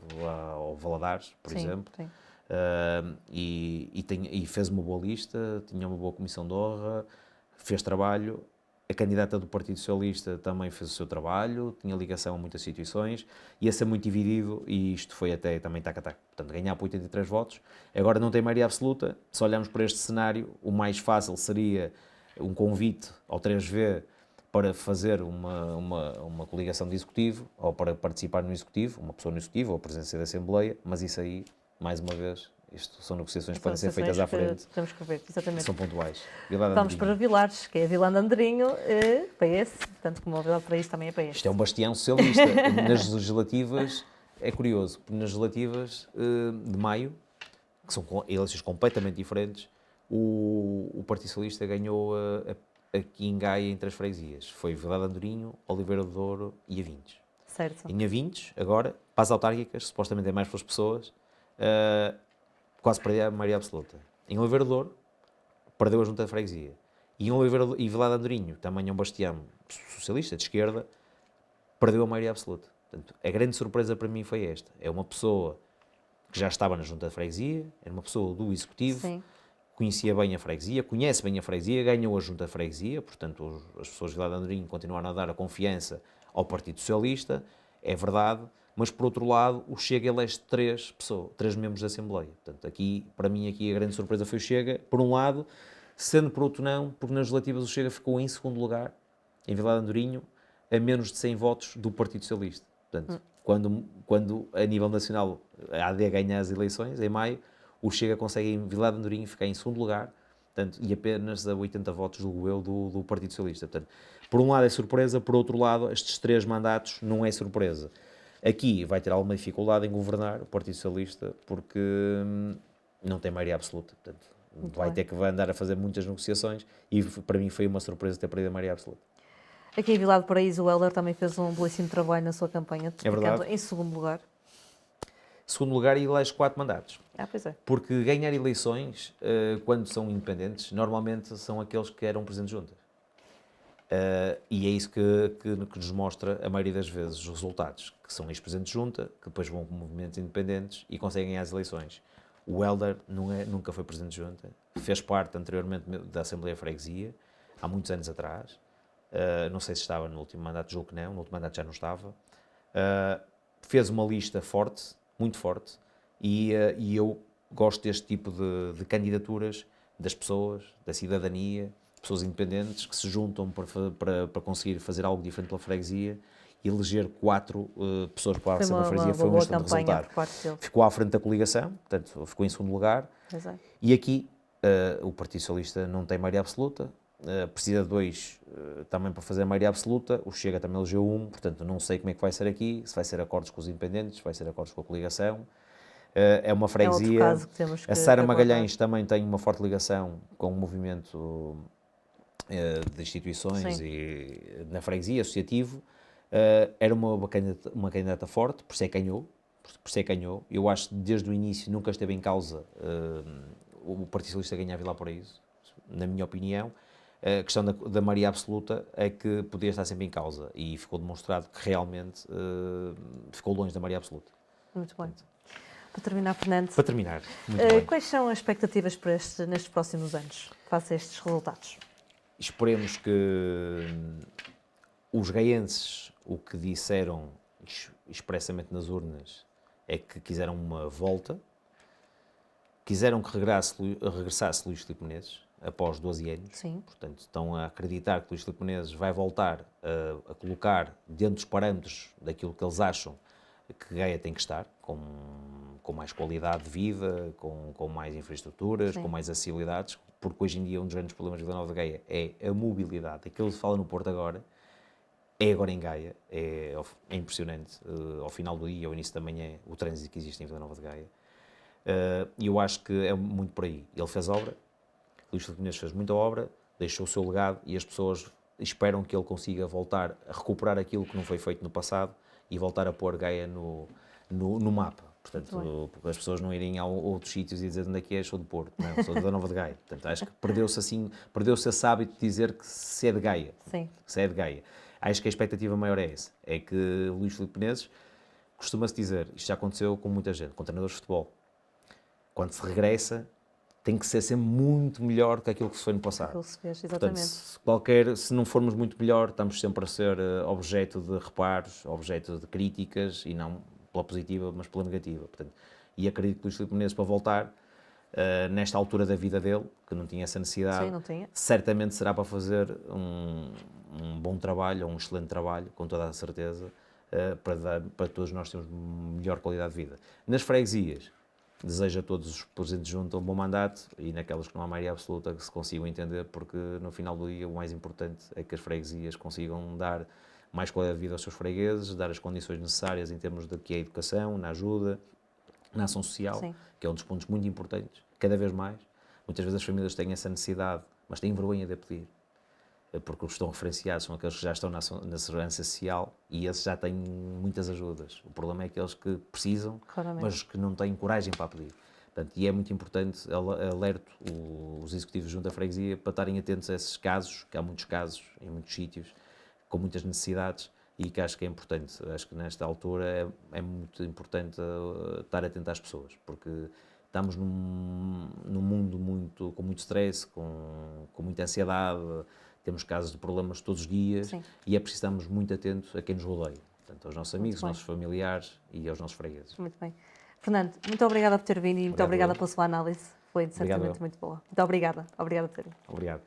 ao Valadares, por exemplo. Sim. E fez uma boa lista, tinha uma boa comissão de honra, fez trabalho. A candidata do Partido Socialista também fez o seu trabalho, tinha ligação a muitas situações, ia ser muito dividido e isto foi até também tac-a-tac. Portanto, ganhar por 83 votos. Agora não tem maioria absoluta. Se olharmos para este cenário, o mais fácil seria um convite ao 3V para fazer uma coligação de executivo, ou para participar no executivo, uma pessoa no executivo, ou a presença da Assembleia, mas isso aí, mais uma vez, isto são negociações que podem ser feitas à frente, temos que ver, exatamente. são pontuais. Vila de Vamos Andorinho. para Vilares, que é a Vila de Andorinho, para esse, tanto como a Vila para isso também é para este. Isto é um bastião socialista. Nas legislativas, é curioso, porque nas legislativas de maio, que são eleições completamente diferentes, o Partido Socialista ganhou aqui em Gaia em 3 freguesias. Foi Vila de Andorinho, Oliveira do Douro e Avintes. Certo. Em Avintes, agora, para as autárquicas, supostamente é mais para as pessoas, quase perdeu a maioria absoluta. Em Oliveira do Douro, perdeu a junta de freguesia. E em Vila de Andorinho, também é um bastião socialista, de esquerda, perdeu a maioria absoluta. Portanto, a grande surpresa para mim foi esta. É uma pessoa que já estava na junta de freguesia, era uma pessoa do executivo, Sim. conhecia bem a freguesia, conhece bem a freguesia, ganhou a junta de freguesia, portanto as pessoas de Vila de Andorinho continuaram a dar a confiança ao Partido Socialista, é verdade, mas por outro lado o Chega elege 3 membros da Assembleia. Portanto, aqui, para mim, aqui a grande surpresa foi o Chega, por um lado, sendo por outro não, porque nas relativas o Chega ficou em segundo lugar, em Vila de Andorinho, a menos de 100 votos do Partido Socialista. Portanto, quando a nível nacional a AD ganha as eleições, em maio, o Chega consegue em Vila de Andorinho ficar em segundo lugar, portanto, e apenas a 80 votos do Partido Socialista. Portanto, por um lado é surpresa, por outro lado, estes 3 mandatos não é surpresa. Aqui vai ter alguma dificuldade em governar o Partido Socialista, porque não tem maioria absoluta. Portanto, vai ter que andar a fazer muitas negociações e para mim foi uma surpresa ter perdido a maioria absoluta. Aqui em Vila do Paraíso, o Helder também fez um belíssimo trabalho na sua campanha, ficando verdade. em segundo lugar. Segundo lugar, e elege 4 mandatos. Pois é. Porque ganhar eleições, quando são independentes, normalmente são aqueles que eram presidentes de junta. E é isso que nos mostra, a maioria das vezes, os resultados, que são ex-presidentes de junta, que depois vão com movimentos independentes e conseguem ganhar as eleições. O Helder nunca foi presidente de junta, fez parte anteriormente da Assembleia de Freguesia, há muitos anos atrás. Não sei se estava no último mandato, julgo que não, no último mandato já não estava. Fez uma lista forte, muito forte, e eu gosto deste tipo de candidaturas das pessoas, da cidadania, pessoas independentes que se juntam para conseguir fazer algo diferente pela freguesia, e eleger 4 pessoas para a Assembleia de Freguesia foi um excelente resultado. Ficou à frente da coligação, portanto ficou em segundo lugar, e aqui o Partido Socialista não tem maioria absoluta, precisa de 2 também para fazer a maioria absoluta, o Chega também elegeu 1, portanto não sei como é que vai ser aqui, se vai ser acordos com os independentes, se vai ser acordos com a coligação. É uma freguesia. Caso que temos que a Sara Magalhães também tem uma forte ligação com o movimento de instituições e na freguesia, associativo. Era uma candidata forte, por isso é que ganhou. Eu acho que desde o início nunca esteve em causa o Partido Socialista ganhar Vila Paraíso, na minha opinião. A questão da maioria absoluta é que podia estar sempre em causa e ficou demonstrado que realmente ficou longe da maioria absoluta. Muito bem. Para terminar, Fernando, Para terminar, muito bem. Quais são as expectativas para nestes próximos anos, face a estes resultados? Esperemos que os gaenses, o que disseram expressamente nas urnas, é que quiseram uma volta, quiseram que regressasse Luís Filipe Menezes, após 12 anos. Sim. Portanto, estão a acreditar que Luís Filipe Menezes vai voltar a colocar dentro dos parâmetros daquilo que eles acham que Gaia tem que estar, com mais qualidade de vida, com mais infraestruturas, com mais acessibilidades, porque hoje em dia um dos grandes problemas de Vila Nova de Gaia é a mobilidade. Aquilo que se fala no Porto agora, é agora em Gaia, é impressionante. Ao final do dia, ao início da manhã, o trânsito que existe em Vila Nova de Gaia. E eu acho que é muito por aí. Ele fez obra, Luís Filipe Menezes fez muita obra, deixou o seu legado e as pessoas esperam que ele consiga voltar a recuperar aquilo que não foi feito no passado e voltar a pôr Gaia no mapa. Portanto, as pessoas não irem a outros sítios e dizer onde é que é, sou de Porto. Não, sou de Vila Nova de Gaia. Portanto, acho que perdeu-se esse hábito de dizer que se é de Gaia. Sim. Se é de Gaia. Acho que a expectativa maior é essa. É que Luís Filipe Menezes, costuma-se dizer, isto já aconteceu com muita gente, com treinadores de futebol. Quando se regressa, tem que ser sempre muito melhor do que aquilo que se foi no passado. Aquilo que se fez, exatamente. Portanto, se não formos muito melhor, estamos sempre a ser objeto de reparos, objeto de críticas, e não pela positiva, mas pela negativa. Portanto, e acredito que Luís Filipe Menezes, para voltar, nesta altura da vida dele, que não tinha essa necessidade, Sim, não tinha. certamente será para fazer um bom trabalho, ou um excelente trabalho, com toda a certeza, para todos nós termos melhor qualidade de vida. Nas freguesias, desejo a todos os presentes junto um bom mandato, e naquelas que não há maioria absoluta que se consigam entender, porque no final do dia o mais importante é que as freguesias consigam dar mais qualidade de vida aos seus fregueses, dar as condições necessárias em termos de que é a educação, na ajuda, na ação social, Sim. que é um dos pontos muito importantes, cada vez mais. Muitas vezes as famílias têm essa necessidade, mas têm vergonha de a pedir, porque os que estão referenciados são aqueles que já estão na segurança social e esses já têm muitas ajudas. O problema é aqueles que precisam, Claramente. mas que não têm coragem para pedir. Portanto, e é muito importante, alerto os executivos junto à freguesia para estarem atentos a esses casos, que há muitos casos em muitos sítios, com muitas necessidades, e que acho que é importante. Acho que nesta altura é muito importante estar atento às pessoas, porque estamos num mundo com muito stress, com muita ansiedade, temos casos de problemas todos os dias. Sim. E é preciso estarmos muito atentos a quem nos rodeia, portanto, aos nossos amigos, aos nossos familiares e aos nossos fregueses. Muito bem. Fernando, muito obrigada por ter vindo e muito Obrigado, obrigada eu. pela sua análise. Foi Obrigado, certamente eu. muito boa. Muito obrigada. Obrigada por ter vindo. Obrigado.